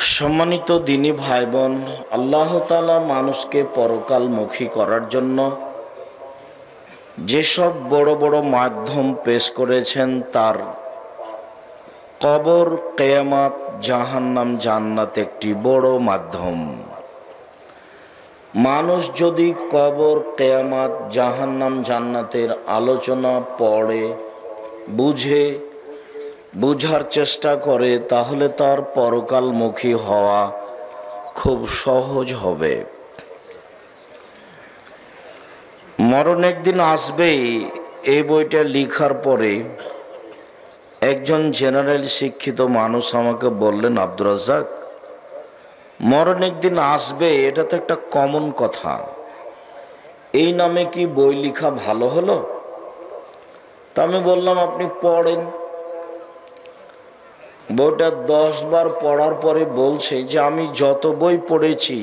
সম্মানিত দিনী ভাই বোন, আল্লাহ তাআলা মানুষকে পরকালমুখী করার জন্য যেসব বড় বড় মাধ্যম পেশ করেছেন, তার কবর, কিয়ামত, জাহান্নাম, জান্নাত একটি বড় মাধ্যম। মানুষ যদি কবর, কিয়ামত, জাহান্নাম, জান্নাতের আলোচনা পড়ে, বুঝার চেষ্টা করে, তাহলে তার পরকালমুখী হওয়া খুব সহজ হবে। মরণ একদিন আসবেই, এই বইটা লেখার পরে একজন জেনারেল শিক্ষিত মানুষ আমাকে বললেন, আব্দুর রাজ্জাক, মরণ একদিন আসবে, এটা তো একটা কমন কথা, এই নামে কি বই লেখা ভালো হলো? তা আমি বললাম, আপনি পড়েন। বইটা 10 বার পড়ার পরে বলছে যে আমি যত বই পড়েছি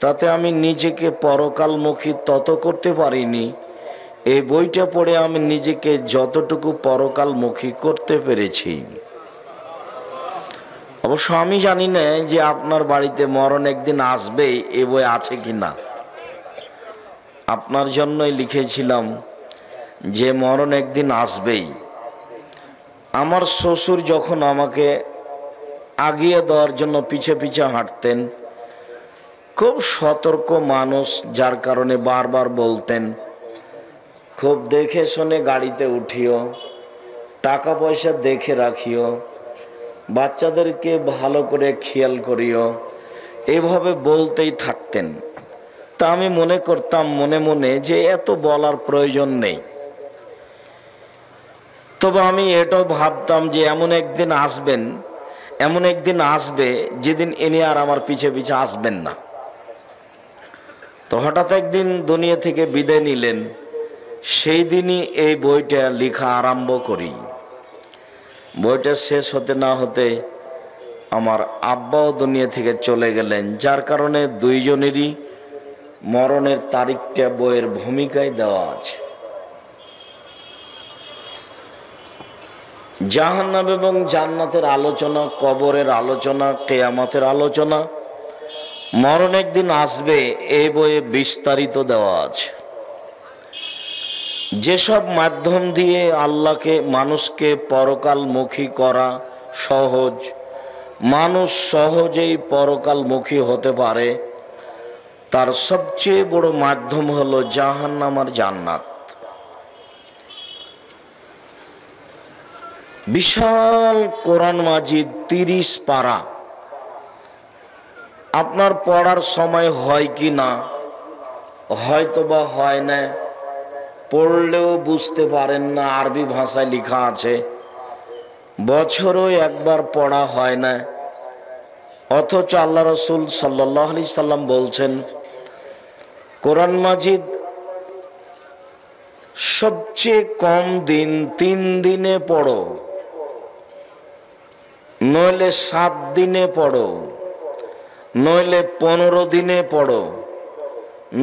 তাতে আমি নিজেকে পরকালমুখী তত করতে পারিনি, এই বইটা পড়ে আমি নিজেকে যতটুকু পরকালমুখী করতে পেরেছি। অবশ্য আমি জানি না যে আপনার বাড়িতে মরণ একদিন আসবে এই বই আছে কিনা। আপনার জন্যই লিখেছিলাম যে মরণ একদিন আসবেই। আমার শ্বশুর যখন আমাকে আগিয়ে দেওয়ার জন্য পিছে পিছে হাঁটতেন, খুব সতর্ক মানুষ, যার কারণে বারবার বলতেন, খুব দেখে শুনে গাড়িতে উঠিও, টাকা পয়সা দেখে রাখিও, বাচ্চাদেরকে ভালো করে খেয়াল করিও, এভাবে বলতেই থাকতেন। তা আমি মনে করতাম মনে মনে যে এত বলার প্রয়োজন নেই। তবে আমি এটাও ভাবতাম যে এমন একদিন আসবে যেদিন ইনি আর আমার পিছে পিছে আসবেন না। তো হঠাৎ একদিন দুনিয়া থেকে বিদায় নিলেন, সেই দিনই এই বইটা লেখা আরম্ভ করি। বইটা শেষ হতে না হতে আমার আব্বাও দুনিয়া থেকে চলে গেলেন, যার কারণে দুইজনেরই মরণের তারিখটা বইয়ের ভূমিকায় দেওয়া আছে। জাহান্নাম এবং জান্নাতের আলোচনা, কবরের আলোচনা, কিয়ামতের আলোচনা, মরণ একদিন আসবে, এই বইয়ে বিস্তারিত দেওয়া আছে। যেসব মাধ্যম দিয়ে মানুষকে পরকালমুখী করা সহজ, মানুষ সহজেই পরকালমুখী হতে পারে, তার সবচেয়ে বড় মাধ্যম হলো জাহান্নাম আর জান্নাত। বিশাল কোরআন মাজিদ, 30 পারা। আপনার পড়ার সময় হয় কি না, হয়তোবা হয় না, পড়লেও বুঝতে পারেন না, আরবি ভাষায় লেখা আছে, বছরও একবার পড়া হয় না। অথচ আল্লাহ রসুল সাল্লাল্লাহু আলাইহি সাল্লাম বলছেন, কোরআন মাজিদ সবচেয়ে কম দিন 3 দিনে পড়ো, নইলে 7 দিনে পড়ো, নইলে 15 দিনে পড়ো,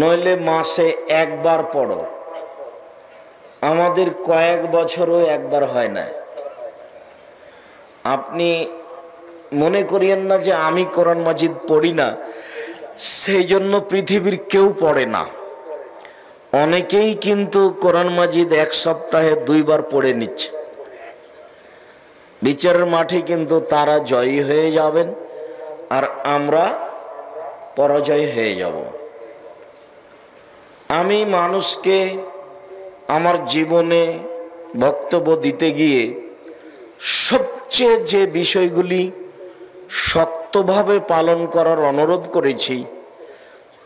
নইলে মাসে একবার পড়ো। আমাদের কয়েক বছরও একবার হয় না। আপনি মনে করিয়েন না যে আমি কোরআন মাজিদ পড়ি না, সেই জন্য পৃথিবীর কেউ পড়ে না। অনেকেই কিন্তু কোরআন মাজিদ 1 সপ্তাহে 2 বার পড়ে নিচ্ছে। বিচারের মাঠে কিন্তু তারা জয়ী হয়ে যাবেন, আর আমরা পরাজয় হয়ে যাব। আমি মানুষকে আমার জীবনে বক্তব্য দিতে গিয়ে সবচেয়ে যে বিষয়গুলি শক্তভাবে পালন করার অনুরোধ করেছি,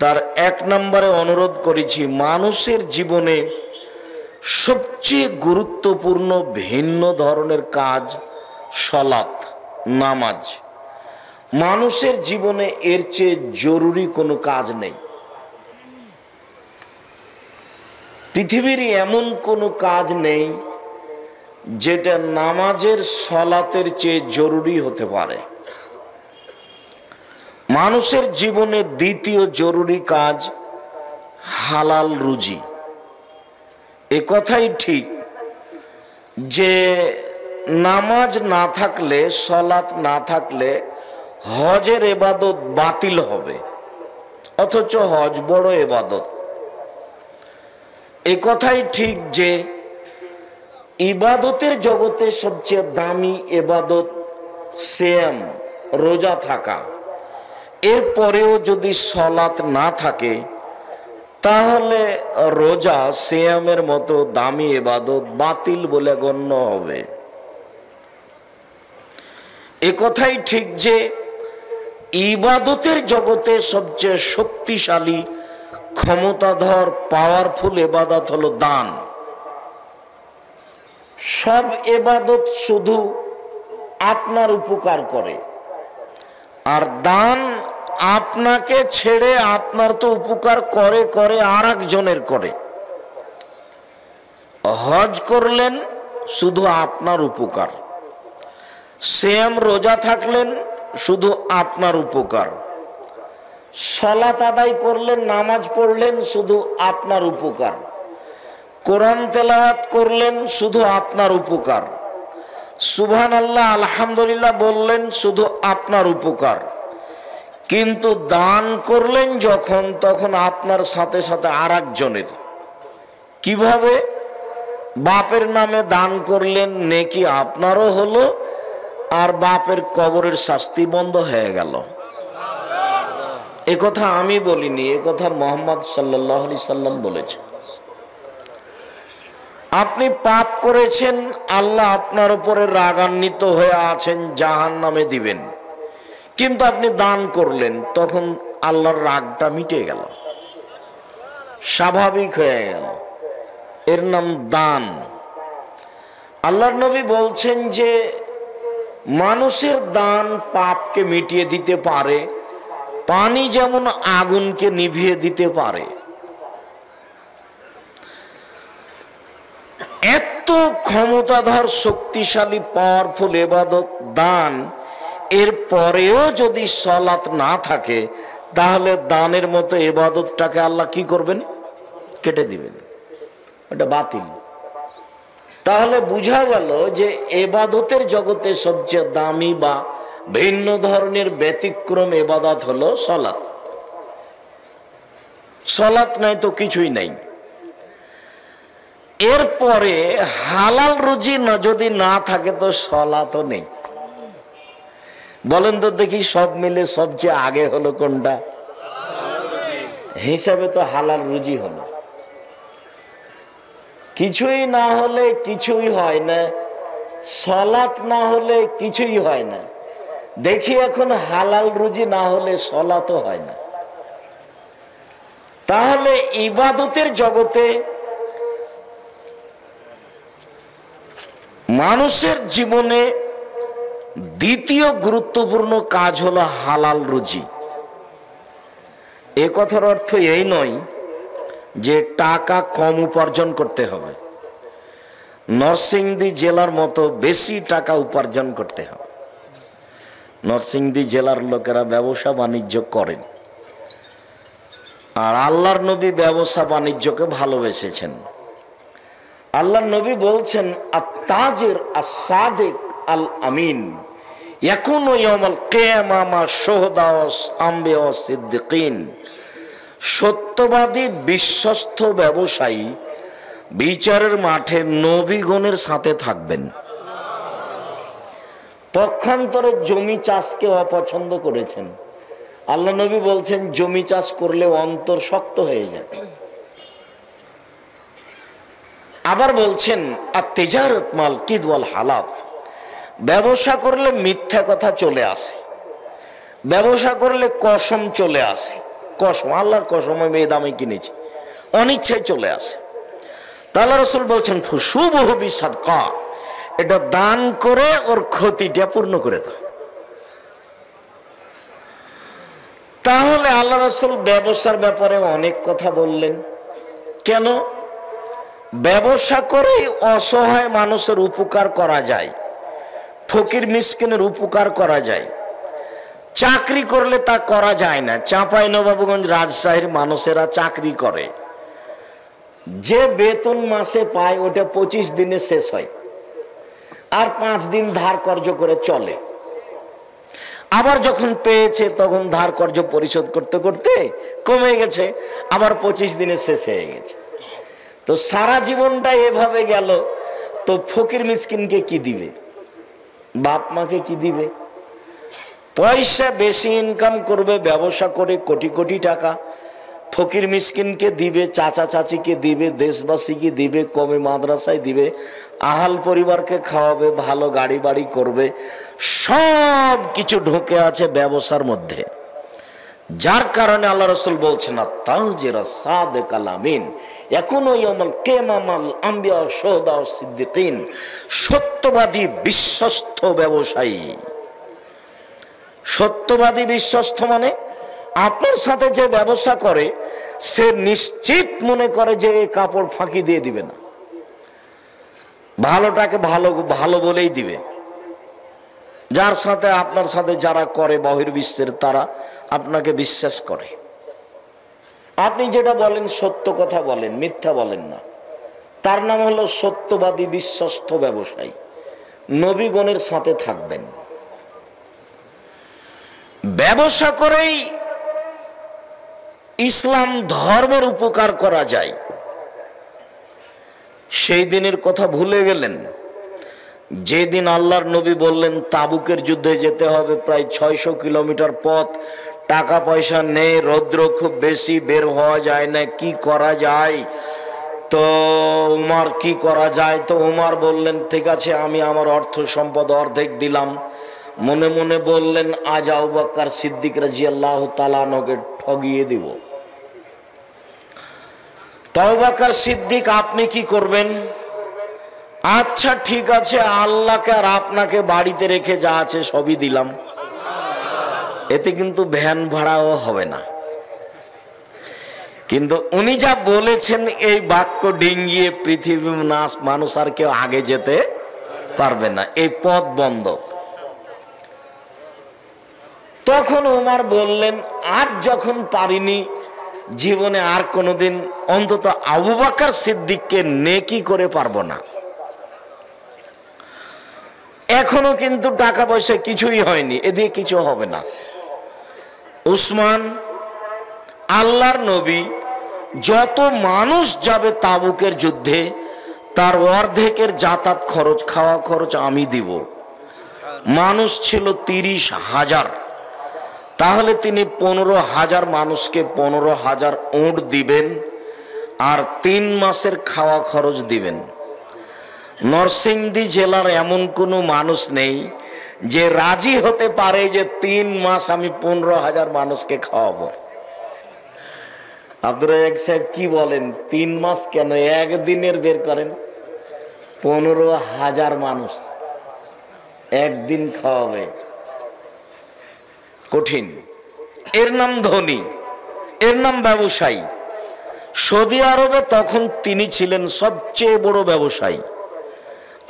তার 1 নম্বরে অনুরোধ করেছি, মানুষের জীবনে সবচেয়ে গুরুত্বপূর্ণ ভিন্ন ধরনের কাজ সালাত, নামাজ। মানুষের জীবনে এর চেয়ে জরুরি কোনো কাজ নেই। পৃথিবীর এমন কোনো কাজ নেই যেটা নামাজের, সালাতের চেয়ে জরুরি হতে পারে। মানুষের জীবনে দ্বিতীয় জরুরি কাজ হালাল রুজি। এ কথাই ঠিক যে নামাজ না থাকলে, সালাত না থাকলে হজের ইবাদত বাতিল হবে, অথচ হজ বড় ইবাদত। এ কথাই ঠিক যে ইবাদতের জগতে সবচেয়ে দামি ইবাদত সিয়াম, রোজা থাকা। এরপরেও যদি সালাত না থাকে তাহলে রোজা সিয়ামের মতো দামি ইবাদত বাতিল বলে গণ্য হবে। এ কথাই ঠিক যে ইবাদতের জগতে সবচেয়ে শক্তিশালী, ক্ষমতাধর, পাওয়ারফুল ইবাদত হলো দান। সব ইবাদত শুধু আপনার উপকার করে, আর দান আপনাকে ছেড়ে আপনার তো উপকার করে করে আর একজনের করে। হজ করলেন শুধু আপনার উপকার, সিয়াম রোজা থাকলেন শুধু আপনার উপকার, সালাত আদায় করলেন, নামাজ পড়লেন শুধু আপনার উপকার, কোরআন তেলাওয়াত করলেন শুধু আপনার উপকার, সুবহানাল্লাহ আলহামদুলিল্লাহ বললেন শুধু আপনার উপকার। কিন্তু দান করলেন যখন, তখন আপনার সাথে সাথে আর একজনের। কিভাবে? বাপের নামে দান করলেন, নেকি আপনারও হলো, আর বাপের কবরের শাস্তি বন্ধ হয়ে গেল। এ কথা আমি বলিনি, এ কথা মুহাম্মদ সাল্লাল্লাহু আলাইহি সাল্লাম বলেছে। আপনি পাপ করেছেন, আল্লাহ আপনার উপরে রাগান্বিত হয়ে আছেন, জাহান্নামে দিবেন, কিন্তু আপনি দান করলেন, তখন আল্লাহর রাগটা মিটে গেল, স্বাভাবিক হয়ে গেল। এর নাম দান। আল্লাহর নবী বলছেন যে মানুষের দান পাপকে মিটিয়ে দিতে পারে, পানি যেমন আগুনকে নিভিয়ে দিতে পারে। এত ক্ষমতাধর, শক্তিশালী, পাওয়ারফুল ইবাদত দান, এর পরেও যদি সালাত না থাকে তাহলে দানের মতো ইবাদতটাকে আল্লাহ কি করবেন? কেটে দিবেন, এটা বাতিল। তাহলে বোঝা গেল যে ইবাদতের জগতে সবচেয়ে দামি বা ভিন্ন ধরনের ব্যতিক্রম ইবাদত হলো সালাত। সালাত নাই তো কিছুই নাই। এরপরে হালাল রুজি যদি না থাকে তো সালাতও নেই। বলেন তো দেখি, সব মিলে সবচেয়ে আগে হলো কোনটা? হিসাবে তো হালাল রুজি হলো। কিছুই না হলে কিছুই হয় না, সালাত না হলে কিছুই হয় না। দেখি এখন হালাল রুজি না হলে সালাতও হয় না। তাহলে ইবাদতের জগতে মানুষের জীবনে দ্বিতীয় গুরুত্বপূর্ণ কাজ হলো হালাল রুজি। এ কথার অর্থ এই নয় যে টাকা কম উপার্জন করতে হবে, নরসিংদী জেলার মতো বেশি টাকা উপার্জন করতে হবে। নরসিংদী জেলার লোকেরা ব্যবসা বাণিজ্য করেন, আর আল্লাহর নবী ব্যবসা বাণিজ্যকে ভালোবেসেছেন। আল্লাহর নবী বলছেন, আত-তাজির আস-সাদিক আল আমিন ইয়াকুনু ইয়াউমাল কিয়ামা মা শুহাদা ওয়াস আম্বিয়া ওয়াস সিদ্দিকিন। সত্যবাদী বিশ্বস্ত ব্যবসায়ী বিচারের মাঠে নবীগণের সাথে থাকবেন। পক্ষান্তরে জমি চাষকে অপছন্দ করেছেন। আল্লাহ নবী বলছেন জমি চাষ করলে অন্তর শক্ত হয়ে যায়। আবার বলছেন আত-তিজারাত মাল কিদ ওয়াল হালাফ, ব্যবসা করলে মিথ্যা কথা চলে আসে, ব্যবসা করলে কসম চলে আসে। কসম, আল্লাহর কসম, আমি এই দামে কিনেছি, অনিচ্ছায় চলে আসে। তাহলে রাসূল বলছেন ফুশুবহু বিসাদকা, এটা দান করে ওর ক্ষতিটা পূর্ণ করে দাও। তাহলে আল্লাহ রাসূল ব্যবসার ব্যাপারে অনেক কথা বললেন। কেন? ব্যবসা করে অসহায় মানুষের উপকার করা যায়, ফকির মিসকিনের উপকার করা যায়। চাকরি করলে তা করা যায় না। চাঁপাইনবাবগঞ্জ, রাজশাহীর মানুষেরা চাকরি করে, যে বেতন মাসে পায় ওটা 25 দিনে শেষ হয়, আর 5 দিন ধার কর্জ করে চলে। আবার যখন পেয়েছে তখন ধার কর্য পরিশোধ করতে করতে কমে গেছে, আবার 25 দিনে শেষ হয়ে গেছে। তো সারা জীবনটা এভাবে গেল, তো ফকির মিসকিনকে কি দিবে? বাপ মাকে কি দিবে? পয়সা বেশি ইনকাম করবে, ব্যবসা করে কোটি কোটি টাকা, ফকির মিসকিনকে দিবে, চাচা চাচিকে দিবে, দেশবাসীকে দিবে, কমে মাদ্রাসায় দিবে, আহাল পরিবারকে খাওয়াবে, ভালো গাড়ি বাড়ি করবে। সব কিছু ঢুকে আছে ব্যবসার মধ্যে। যার কারণে আল্লাহ রাসূল বলছেন, তাজিরা সাদিকাল আমিন ইয়াকুনু ইয়াউমাল কিয়ামাল আম্বিয়া শুহাদা ওয়াস সিদ্দিকিন, সত্যবাদী বিশ্বস্ত ব্যবসায়ী। সত্যবাদী বিশ্বস্ত মানে আপনার সাথে যে ব্যবসা করে সে নিশ্চিত মনে করে যে এই কাপড় ফাঁকি দিয়ে দিবে না, ভালোটাকে ভালো ভালো বলেই দিবে। যার সাথে আপনার সাথে যারা করে বহির্বিশ্বের, তারা আপনাকে বিশ্বাস করে। আপনি যেটা বলেন সত্য কথা বলেন, মিথ্যা বলেন না, তার নাম হলো সত্যবাদী বিশ্বস্ত ব্যবসায়ী। নবীগণের সাথে থাকবেন। ব্যবসা করেই ইসলাম ধর্মের উপকার করা যায়। সেই দিনের কথা ভুলে গেলেন যেদিন আল্লাহর নবী বললেন তাবুকের যুদ্ধে যেতে হবে, প্রায় 600 কিলোমিটার পথ, টাকা পয়সা নেই, রৌদ্র খুব বেশি, বের হওয়া যায় না, কি করা যায়? তো উমার কি করা যায়? তো উমার বললেন, ঠিক আছে আমি আমার অর্থ সম্পদ অর্ধেক দিলাম। মনে মনে বললেন, আজ আবু বকর সিদ্দিক রাদিয়াল্লাহু তাআলা আনহুকে ঠগিয়ে দিব। তো আবু বকর সিদ্দিক, আপনি কি করবেন? আচ্ছা ঠিক আছে, আল্লাহকে আর আপনাকে বাড়িতে রেখে যা আছে সবই দিলাম। এতে কিন্তু ভ্যান ভাড়াও হবে না। কিন্তু উনি যা বলেছেন এই বাক্য ডিঙ্গিয়ে পৃথিবীর মানুষ আর কেউ আগে যেতে পারবে না, এই পথ বন্ধ। তখন উমার বললেন, আজ যখন পারিনি, জীবনে আর কোনোদিন অন্তত আবু বকর সিদ্দিককে নেকি করে পারবো না। এখনো কিন্তু টাকা পয়সা কিছুই হয়নি, এদিকে কিছু হবে না। উসমান, আল্লাহর নবী, যত মানুষ যাবে তাবুকের যুদ্ধে তার অর্ধেকের যাতায়াত খরচ, খাওয়া খরচ আমি দিব। মানুষ ছিল 30,000, তাহলে তিনি 15,000 মানুষকে 15,000 উট দিবেন আর 3 মাসের খাওয়া খরচ দিবেন। নরসিংদী জেলার এমন কোনো মানুষ নেই যে রাজি হতে পারে যে 3 মাস আমি 15,000 মানুষকে খাওয়াবো। আব্দুর রাজ্জাক সাহেব কি বলেন, 3 মাস কেন, একদিনের বের করেন, 15,000 মানুষ একদিন খাওয়াবে, কঠিন। এর নাম ধনী, এর নাম ব্যবসায়ী। সৌদি আরবে তখন তিনি ছিলেন সবচেয়ে বড় ব্যবসায়ী,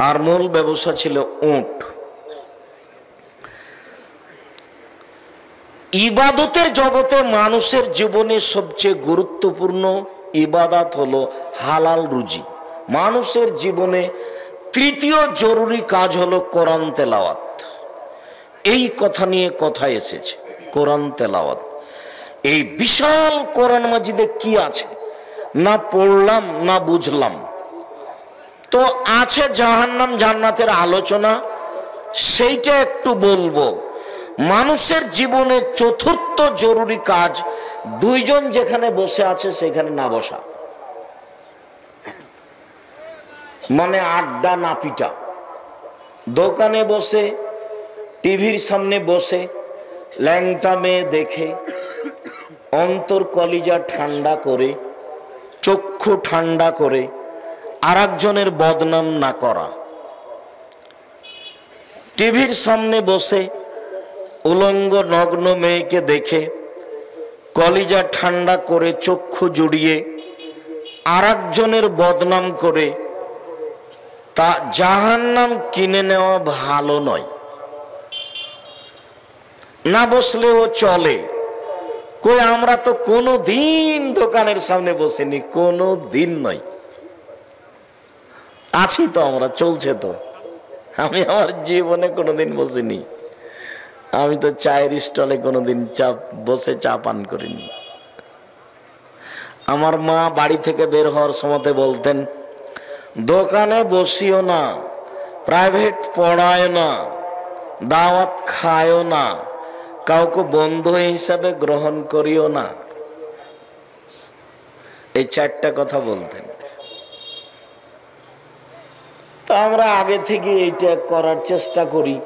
আর মূল ব্যবসা ছিল উট। ইবাদতের জগতে মানুষের জীবনে সবচেয়ে গুরুত্বপূর্ণ ইবাদত হলো হালাল রুজি। মানুষের জীবনে তৃতীয় জরুরি কাজ হলো কোরআন তেলাওয়াত। এই কথা নিয়ে কথা এসেছে, কোরআন তেলাওয়াত। এই বিশাল কোরআন মাজিদে কি আছে না পড়লাম না বুঝলাম। তো আছে জাহান্নাম জান্নাতের আলোচনা, সেইটা একটু বলবো। মানুষের জীবনে চতুর্থ জরুরি কাজ, 2 জন যেখানে বসে আছে সেখানে না বসা, মানে আড্ডা না পিটা। দোকানে বসে, টিভির সামনে বসে ল্যাংটা মেয়ে দেখে অন্তর কলিজা ঠান্ডা করে, চক্ষু ঠান্ডা করে আর একজনের বদনাম না করা। টিভির সামনে বসে উলঙ্গ নগ্ন মেয়েকে দেখে কলিজা ঠান্ডা করে চক্ষু জুড়িয়ে আর একজনের বদনাম করে তা জাহান্নাম কিনে নেওয়া ভালো নয়। না বসলেও চলে। কই আমরা তো কোনো দিন দোকানের সামনে বসিনি, কোনো দিন নয়। আছি তো আমরা, চলছে তো। আমি আমার জীবনে কোনোদিন বসিনি। আমি তো চায়ের স্টলে কোনোদিন বসে চা পান করিনি। আমার মা বাড়ি থেকে বের হওয়ার সময়তে বলতেন, দোকানে বসিও না, প্রাইভেট পড়ায় না, দাওয়াত খায়ও না, কাউকে বন্ধু হিসাবে গ্রহণ করিও না। এই চারটা কথা বলতেন। তা আমরা আগে থেকে এইটা করার চেষ্টা করি,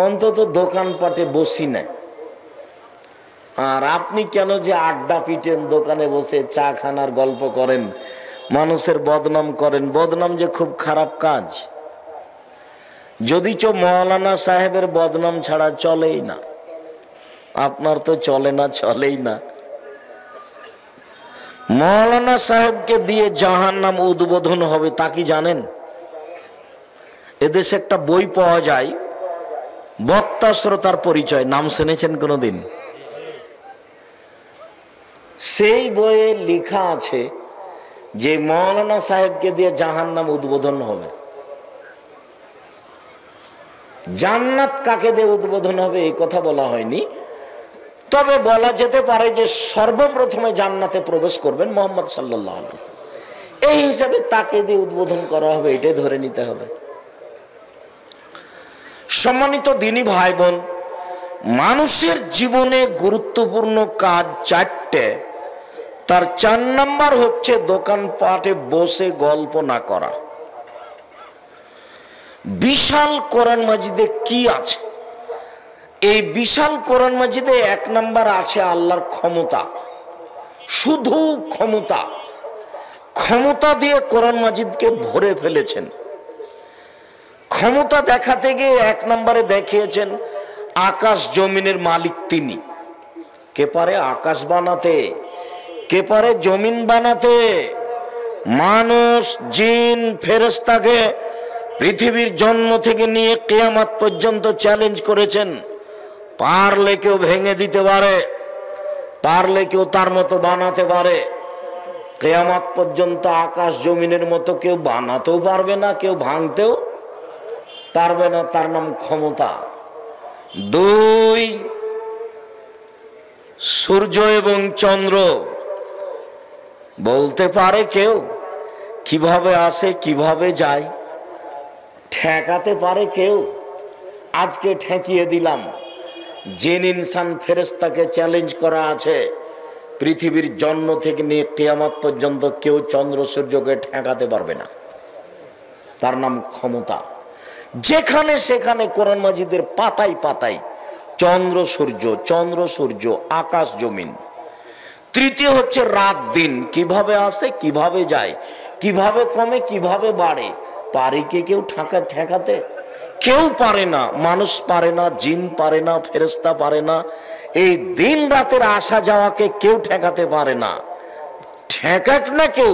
অন্তত দোকানপাটে বসি না। আর আপনি কেন যে আড্ডা পিটেন, দোকানে বসে চা খানার গল্প করেন, মানুষের বদনাম করেন? বদনাম যে খুব খারাপ কাজ। যদিচ মৌলানা সাহেবের বদনাম ছাড়া চলেই না, আপনার তো চলে না, চলেই না। মৌলানা সাহেবকে দিয়ে জাহান্নাম উদ্বোধন হবে, তা কি জানেন? এদেশে একটা বই পাওয়া যায়, বক্তা শ্রোতার পরিচয়, নাম শুনেছেন কোনোদিন? সেই বইয়ে লেখা আছে যে মৌলানা সাহেবকে দিয়ে জাহান্নাম উদ্বোধন হবে। জান্নাত কাকে দিয়ে উদ্বোধন হবে এই কথা বলা হয়নি, তবে বলা যেতে পারে যে সর্বপ্রথমে জান্নাতে প্রবেশ করবেন মুহাম্মদ সাল্লাল্লাহু আলাইহি ওয়াসাল্লাম। এই হিসাবে তাকে দিয়ে উদ্বোধন করা হবে, এটাই ধরে নিতে হবে। সম্মানিত দিনী ভাই বোন, মানুষের জীবনে গুরুত্বপূর্ণ কাজ চারটে। তার 4 নাম্বার হচ্ছে দোকানপাটে বসে গল্প না করা। বিশাল কোরআন মাজিদে কি আছে? এই বিশাল কোরআন মাজিদে 1 নাম্বার আছে আল্লাহর ক্ষমতা, শুধু ক্ষমতা। ক্ষমতা দিয়ে কোরআন মাজিদকে ভরে ফেলেছেন। ক্ষমতা দেখাতে গিয়ে 1 নম্বরে দেখিয়েছেন আকাশ জমিনের মালিক তিনি। কে পারে আকাশ বানাতে? কে পারে জমিন বানাতে? মানুষ, জিন, ফেরেশতাকে পৃথিবীর জন্ম থেকে নিয়ে কিয়ামত পর্যন্ত চ্যালেঞ্জ করেছেন। পারলে কেউ ভেঙে দিতে পারে, পারলে কেউ তার মতো বানাতে পারে। কিয়ামত পর্যন্ত আকাশ জমিনের মতো কেউ বানাতেও পারবে না, কেউ ভাঙতেও পারবে না। তার নাম ক্ষমতা। 2, সূর্য এবং চন্দ্র। বলতে পারে কেউ কিভাবে আসে কিভাবে যায়? ঠেকাতে পারে কেউ? আজকে ঠেকিয়ে দিলাম। জিন, ইনসান, ফেরেশতাকে চ্যালেঞ্জ করা আছে, পৃথিবীর জন্ম থেকে নিয়ে কিয়ামত পর্যন্ত কেউ চন্দ্র সূর্যকে ঠেকাতে পারবে না। তার নাম ক্ষমতা। যেখানে সেখানে কোরআন মাজিদের পাতায় পাতায় চন্দ্র সূর্য, চন্দ্র সূর্য, আকাশ জমিন। 3 হচ্ছে রাত দিন। কিভাবে আসে কিভাবে যায়, কিভাবে কমে কিভাবে বাড়ে, পারে কে কেউ ঠেকাতে? কেউ পারে না। মানুষ পারে না, জিন পারে না, ফেরেশতা পারে না। এই দিন রাতের আসা যাওয়াকে কেউ ঠেকাতে পারে না। ঠেকাক না কেউ,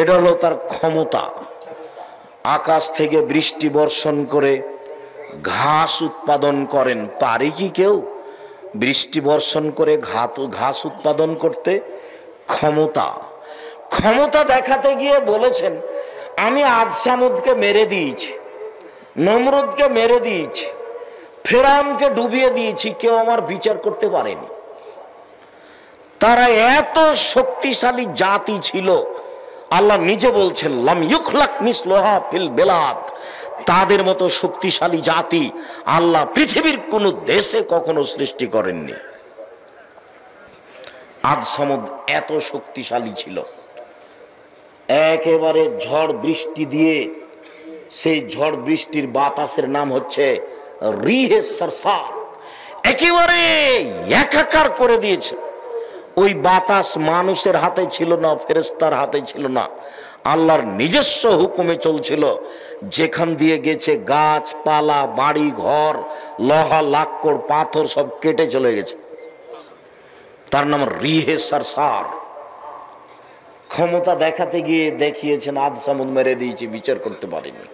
এটা হলো তার ক্ষমতা। আকাশ থেকে বৃষ্টি বর্ষণ করে ঘাস উৎপাদন করেন, পারে কি কেউ? বৃষ্টি বর্ষণ করে ঘাস উৎপাদন করতে? ক্ষমতা। ক্ষমতা দেখাতে গিয়ে বলেছেন, আমি আদ সামুদকে মেরে দিয়েছি, নমরুদকে মেরে দিয়েছি, ফেরাউনকে ডুবিয়ে দিয়েছি, কেউ আমার বিচার করতে পারেনি। তারা এত শক্তিশালী জাতি ছিল, আল্লাহ নিজে বলছেন লাম ইউখলাক মিসলুহা ফিল বিলাদ। তাদের মতো শক্তিশালী জাতি আল্লাহ পৃথিবীর কোন দেশে কখনো সৃষ্টি করেননি। আদ সামুদ এত শক্তিশালী ছিল, একেবারে ঝড় বৃষ্টি দিয়ে, সেই ঝড় বৃষ্টির বাতাসের নাম হচ্ছে রিহে সারসার। একেবারে একাকার করে দিয়েছে। ওই বাতাস মানুষের হাতে ছিল না, ফেরেশতার হাতে ছিল না, আল্লাহর নিজস্ব হুকুমে চলছিল। যেখান দিয়ে গেছে গাছপালা, বাড়ি ঘর, লোহা লাক্কড় পাথর সব কেটে চলে গেছে। তার নাম রিহে সারসার। ক্ষমতা দেখাতে গিয়ে দেখিয়েছেন আদ সামুদ মেরে দিয়েছে, বিচার করতে পারেনি।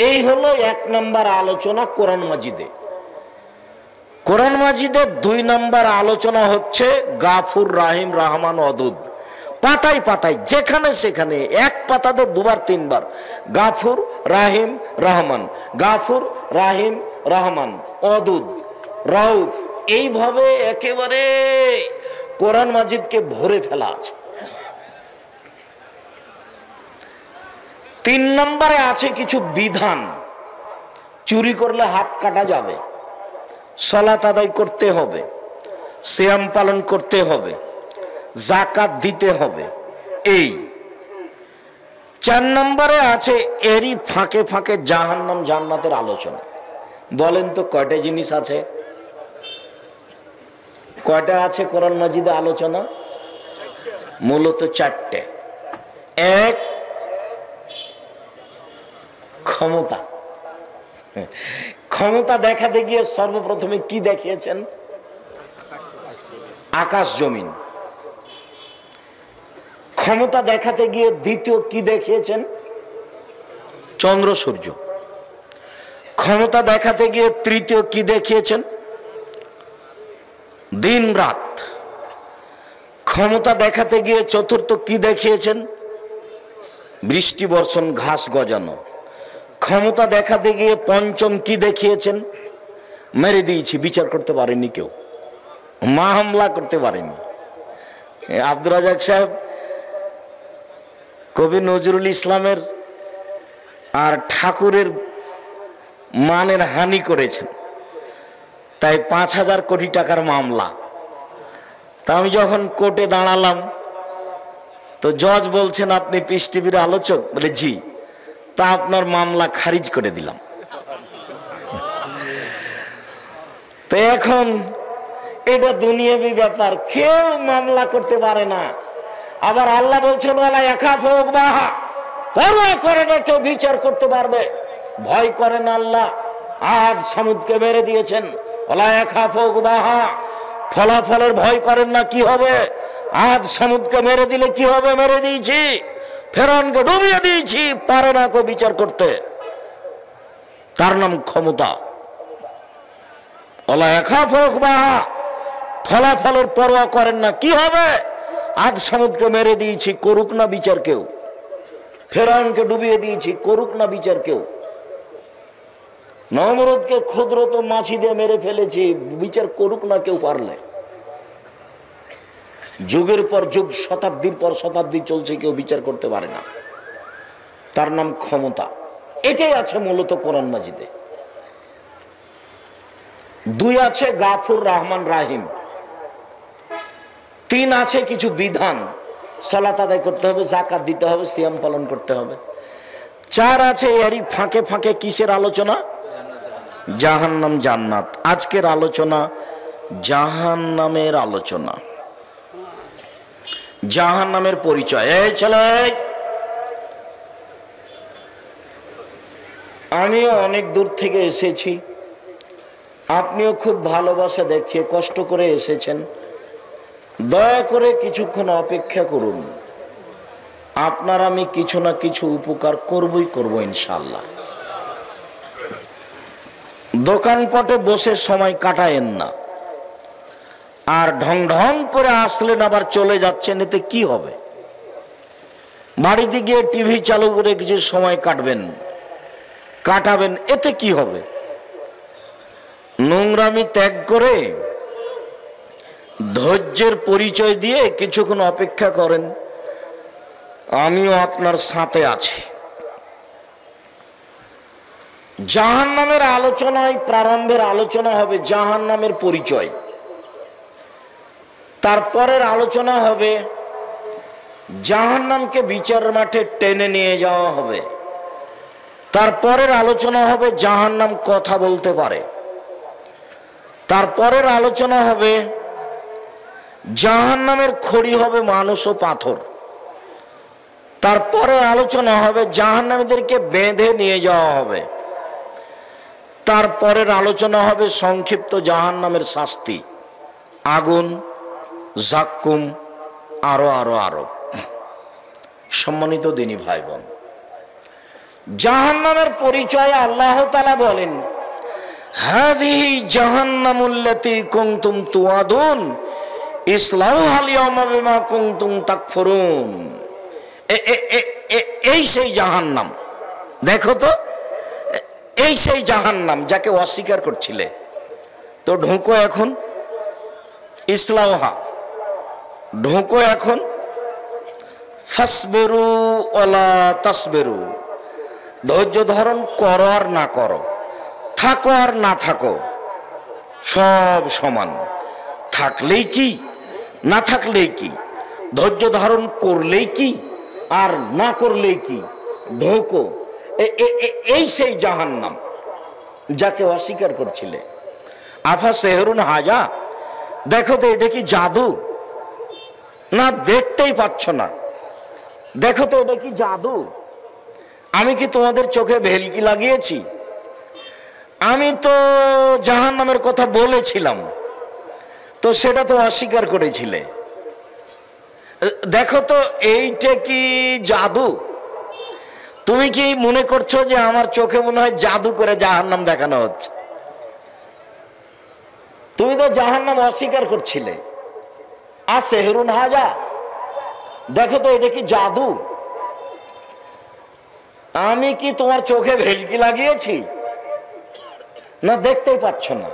এই হলো 1 নম্বর আলোচনা কোরআন মাজিদে। কোরআন মাজিদের 2 নম্বর আলোচনা হচ্ছে গাফুর, রাহিম, রহমান, ওদুদ। পাতায় পাতায় যেখানে সেখানে এক পাতাতে 2 বার 3 বার গাফুর, রাহিম, রহমান, গাফুর, রাহিম, রহমান, অদুদ, রউফ, এইভাবে একেবারে কোরআন মাজিদকে ভরে ফেলা আছে। 3 নম্বরে আছে কিছু বিধান। চুরি করলে হাত কাটা যাবে, সালাত আদায় করতে হবে, সিয়াম পালন করতে হবে, যাকাত দিতে হবে। এই 4 নম্বরে আছে এরই ফাঁকে ফাঁকে জাহান্নাম জান্নাতের আলোচনা। বলেন তো কয়টা জিনিস আছে? কয়টা আছে কোরআন মাজিদে আলোচনা? মূলত 4টে। এক, ক্ষমতা। ক্ষমতা দেখাতে গিয়ে সর্বপ্রথমে কি দেখিয়েছেন? আকাশ জমিন। ক্ষমতা দেখাতে গিয়ে দ্বিতীয় কি দেখিয়েছেন? চন্দ্র সূর্য। ক্ষমতা দেখাতে গিয়ে তৃতীয় কি দেখিয়েছেন? দিন রাত। ক্ষমতা দেখাতে গিয়ে চতুর্থ কি দেখিয়েছেন? বৃষ্টি বর্ষণ, ঘাস গজানো। ক্ষমতা দেখাতে গিয়ে পঞ্চম কি দেখিয়েছেন? মেরে দিয়েছি, বিচার করতে পারেনি কেউ, মা হামলা করতে পারেনি। আব্দুর রাজাক সাহেব কবি নজরুল ইসলামের আর ঠাকুরের মানের হানি করেছেন, তাই 5,000 কোটি টাকার মামলা। তা আমি যখন কোর্টে দাঁড়ালাম তো জজ বলছেন আপনি পিস টিভির আলোচক? বলে জি। তা আপনার মামলা খারিজ করে দিলাম। তো এখন এটা দুনিয়াবি ব্যাপার, কেউ মামলা করতে পারে না। আবার আল্লাহ বলছেন ওয়ালা ইয়াখাফুক বাহা, পরোয়া করে না কেউ বিচার করতে পারবে, ভয় করেন আল্লাহ। আজ সামুদকে মেরে দিয়েছেন, ওয়ালা ইয়াখাফুক বাহা, ফলাফলের ভয় করেন না, কি হবে? আজ সামুদকে মেরে দিলে কি হবে? মেরে দিয়েছি, ফেরাউনকে ডুবিয়ে দিয়েছি, পারে না কেউ বিচার করতে। তার নাম ক্ষমতা। ওয়ালা ইয়াখাফুক বাহা, ফলাফলের পরোয়া করেন না, কি হবে? আজ সামুদকে মেরে দিয়েছি, করুক না বিচার কেউ। ফেরাউনকে ডুবিয়ে দিয়েছি, করুক না বিচার কেউ। নমরুদকে ক্ষুদ্র তো মাছি দিয়ে মেরে ফেলেছি, বিচার করুক না কেউ পারলে। যুগের পর যুগ, শতাব্দীর পর শতাব্দী চলছে, কেউ বিচার করতে পারে না। তার নাম ক্ষমতা। এটাই আছে মূলত কোরআন মাজিদে। 2 আছে গাফুর, রহমান, রাহিম। 3 আছে কিছু বিধান, সালাত আদায় করতে হবে, যাকাত দিতে হবে, সিয়াম পালন করতে হবে। 4 আছে এরই ফাঁকে ফাঁকে কিসের আলোচনা? জাহান্নাম জান্নাত। আজকের আলোচনা জাহান্নামের আলোচনা, জাহান্নামের পরিচয়। এই ছেলে, আমিও অনেক দূর থেকে এসেছি, আপনিও খুব ভালোবাসা দেখিয়ে কষ্ট করে এসেছেন। দয়া করে কিছুক্ষণ অপেক্ষা করুন, আপনার আমি কিছু না কিছু উপকার করবই করব ইনশাআল্লাহ। দোকানপটে বসে সময় কাটায়েন না, আর ঢং ঢং করে আসলেন আবার চলে যাচ্ছেন, এতে কি হবে? বাড়িতে গিয়ে টিভি চালু করে কিছু সময় কাটাবেন, এতে কি হবে? নোংরামি ত্যাগ করে ধৈর্যের পরিচয় দিয়ে কিছুক্ষণ অপেক্ষা করেন, আমিও আপনার সাথে আছি। জাহান্নামের আলোচনায় প্রারম্ভের আলোচনা হবে জাহান্নামের পরিচয়, তারপরের আলোচনা হবে জাহান্নামকে বিচার মাঠে টেনে নিয়ে যাওয়া হবে, তারপরের আলোচনা হবে জাহান্নাম কথা বলতে পারে, তারপরের আলোচনা হবে জাহান্নামের খড়ি হবে মানুষ ও পাথর, তারপরে আলোচনা হবে জাহান্নামীদেরকে বেঁধে নিয়ে যাওয়া হবে, তারপরের আলোচনা হবে সংক্ষিপ্ত জাহান্নামের শাস্তি, আগুন, জাক্কুম, আরো আরো আরো। সম্মানিত দিনী ভাই বোন, জাহান্নামের পরিচয় আল্লাহ তাআলা বলেন হাযিহি জাহান্নামুল্লাতী কুনতুম তুআদুন ইসলাউহাল ইয়াওমা বিমা কুনতুম তাকফুরুন। এই সেই জাহান্নাম। দেখো তো, এই সেই জাহান্নাম যাকে অস্বীকার করছিলে। তো ঢোকো এখন, ইসলামহা, ঢোকো এখন। ফাসবেরু ওয়ালা তাসবেরু, ধৈর্য ধারণ করো আর না করো, থাকো আর না থাকো, সব সমান। থাকলেই কি, না থাকলেই কি, ধৈর্য ধারণ করলেই কি আর না করলেই কি, ঢোকো। এই সেই জাহান্নাম যাকে অস্বীকার করছিলে। আফা সেহরুন হাজা, দেখো তো এটা কি জাদু? না দেখতেই পাচ্ছ না, দেখো তো এটা কি জাদু? আমি কি তোমাদের চোখে ভেলকি লাগিয়েছি? আমি তো জাহান্নামের কথা বলেছিলাম, তো সেটা তো অস্বীকার করেছিলে। দেখো তো এইটা কি জাদু? তুমি কি মনে করছো যে আমার চোখে মনে হয় জাদু করে জাহান্নাম দেখানো হচ্ছে? তুমি তো জাহান্নাম অস্বীকার করছিলে। আর সেহরুন হাজা, দেখো তো এটা কি জাদু? আমি কি তোমার চোখে ভেলকি লাগিয়েছি? না দেখতেই পাচ্ছ না।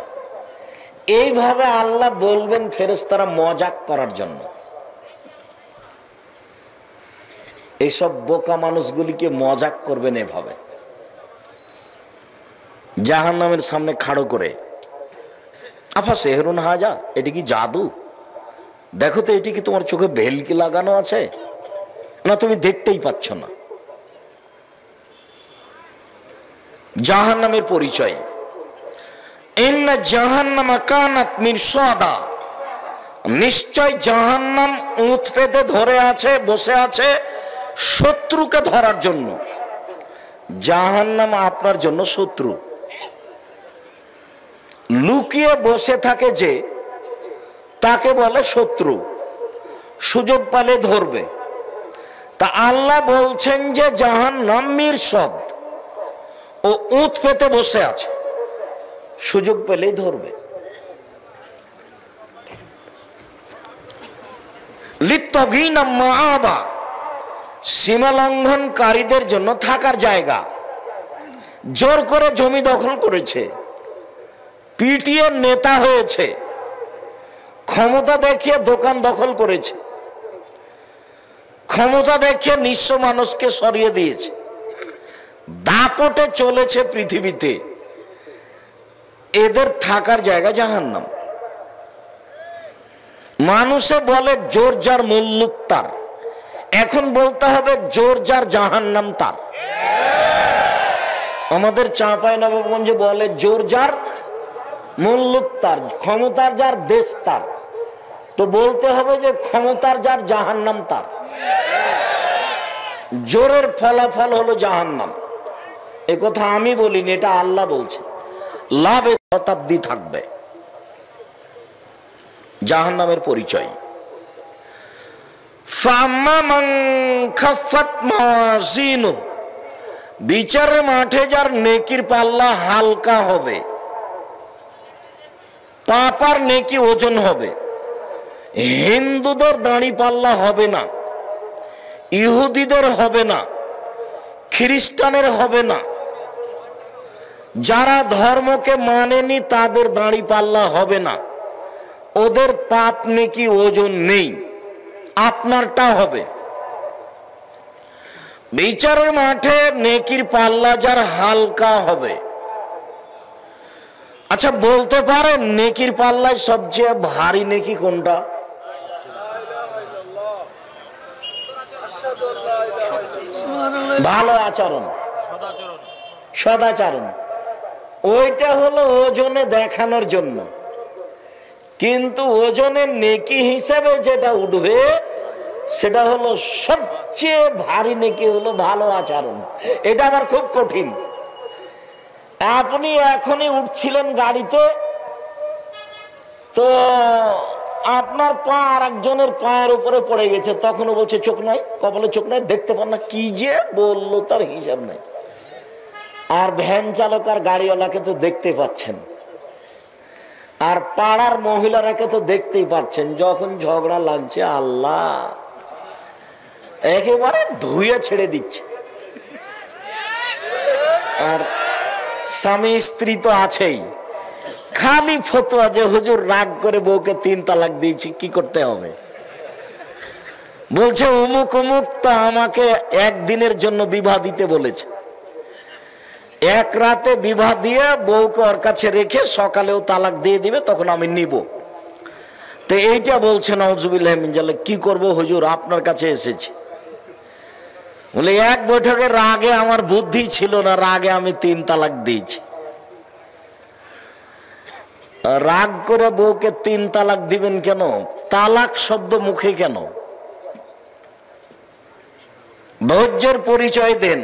এইভাবে আল্লাহ বলবেন ফেরেশতারা মজাক করার জন্য। এইসব বোকা মানুষগুলিকে মজাক করবেন এভাবে, জাহান্নামের সামনে খাড়ো করে। আফা সেহরুন হাজা, এটি কি জাদু? দেখো তো এটি কি তোমার চোখে ভেলকি লাগানো আছে? না তুমি দেখতেই পাচ্ছ না। জাহান্নামের পরিচয়, ইন্না জাহান্নামা কানাত মিরসাদা, নিশ্চয় জাহান্নাম উঁত পেতে ধরে আছে, বসে আছে শত্রুকে ধরার জন্য। জাহান্নাম আপনার জন্য শত্রু, লুকিয়ে বসে থাকে যে, তাকে বলে শত্রু, সুযোগ পালে ধরবে। তা আল্লাহ বলছেন যে জাহান্নাম মিরসাদ, ও উঁত পেতে বসে আছে, সুযোগ পেলেই ধরবে। লিত্তাগিনা মাআবা, সীমা লঙ্ঘনকারীদের জন্য থাকার জায়গা। জোর করে জমি দখল করেছে, পিটিয়ে নেতা হয়েছে, ক্ষমতা দেখিয়ে দোকান দখল করেছে, ক্ষমতা দেখিয়ে নিঃস্ব মানুষকে সরিয়ে দিয়েছে, দাপটে চলেছে পৃথিবীতে। এদের থাকার জায়গা জাহান্নাম। মানুষে বলে জোর যার মুল্লুক তার, এখন বলতে হবে জোর যার জাহান্নাম তার। আমাদের চাঁপাইনবাবগঞ্জে বলে জোর যার মুল্লুক তার, ক্ষমতার যার দেশ তার। তো বলতে হবে যে ক্ষমতার যার জাহান্নাম তার। জোরের ফলাফল হলো জাহান্নাম। এ কথা আমি বলিনি, এটা আল্লাহ বলছে। লাভে শতাব্দী থাকবে। জাহান্নামের পরিচয়, বিচারের মাঠে যার নেকির পাল্লা হালকা হবে, পাপার নেকি ওজন হবে। হিন্দুদের দাঁড়ি পাল্লা হবে না, ইহুদিদের হবে না, খ্রিস্টানের হবে না, যারা ধর্মকে মানেনি তাদের দাঁড়ি পাল্লা হবে না। ওদের পাপ নেকি ওজন নেই, আপনারটা হবে। বিচারের মাঠে নেকির পাল্লা যার হালকা হবে। আচ্ছা বলতে পারেন নেকির পাল্লায় সবচেয়ে ভারী নেকি কোনটা? ভালো আচরণ, সদাচরণ। ওইটা হলো ওজনে দেখানোর জন্য, কিন্তু ওজনের নেকি হিসাবে যেটা উঠবে সেটা হলো সবচেয়ে ভারী নেকি হলো ভালো আচরণ। এটা আবার খুব কঠিন। আপনি এখনই উঠছিলেন গাড়িতে, তো আপনার পা আর একজনের পায়ের উপরে পড়ে গেছে, তখনও বলছে চোখ নাই, কপালে চোখ নাই, দেখতে পান না, কি যে বললো তার হিসাব নাই। আর ভ্যান চালক আর গাড়িওয়ালাকে তো দেখতে পাচ্ছেন, আর পাড়ার মহিলারাকে তো দেখতেই পাচ্ছেন। যখন ঝগড়া লাগছে আল্লাহ একেবারে ধুয়ে ছেড়ে দিচ্ছে। আর স্বামী স্ত্রী তো আছেই, খালি ফতোয়া যে হুজুর রাগ করে বউকে 3 তালাক দিয়েছি, কি করতে হবে? বলছে অমুক অমুক তা আমাকে একদিনের জন্য বিবাহ দিতে বলেছে, এক রাতে বিবাহ দিয়ে বউকে ওর কাছে রেখে সকালেও তালাক দিয়ে দিবে, তখন আমি নিব। তো এইটা বলছে নাউজুবিল্লাহ মিন জালিক, কি করব হুজুর, আপনার কাছে এসেছি। বলে এক বৈঠকে রাগে আমার বুদ্ধি ছিল না, রাগে আমি 3 তালাক দিয়েছি। রাগ করে বউকে 3 তালাক দিবেন কেন? তালাক শব্দ মুখে কেন? ধৈর্যের পরিচয় দেন,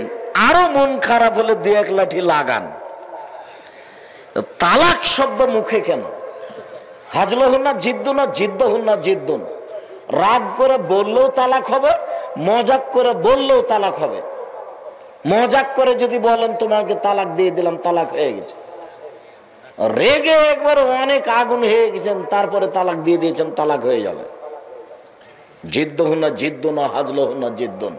আরো মন খারাপ হলে 2-1 লাঠি লাগান। তালাক শব্দ মুখে কেন? হাজলহুন্না জিদ্দুনা জিদ্দহুন্না জিদ্দুন। রাগ করে বললেও তালাক হবে, মজাক করে বললেও তালাক হবে। মজাক করে যদি বলেন তোমাকে তালাক দিয়ে দিলাম, তালাক হয়ে গেছে। রেগে একবার অনেক আগুন হয়ে গেছেন, তারপরে তালাক দিয়ে দিয়েছেন, তালাক হয়ে যাবে। জিদ্দহুন্না জিদ্দুনা হাজলহুন্না জিদ্দুন।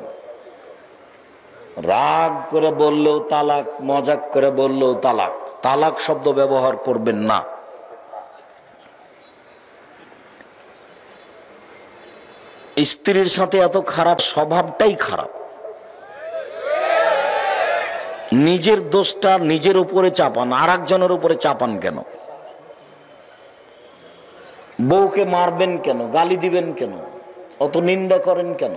রাগ করে বললেও তালাক, মজাক করে বললেও তালাক। তালাক শব্দ ব্যবহার করবেন না। স্ত্রীর সাথে এত খারাপ স্বভাবটাই খারাপ। নিজের দোষটা নিজের উপরে চাপান, আর একজনের উপরে চাপান কেন? বউকে মারবেন কেন? গালি দিবেন কেন? অত নিন্দা করেন কেন?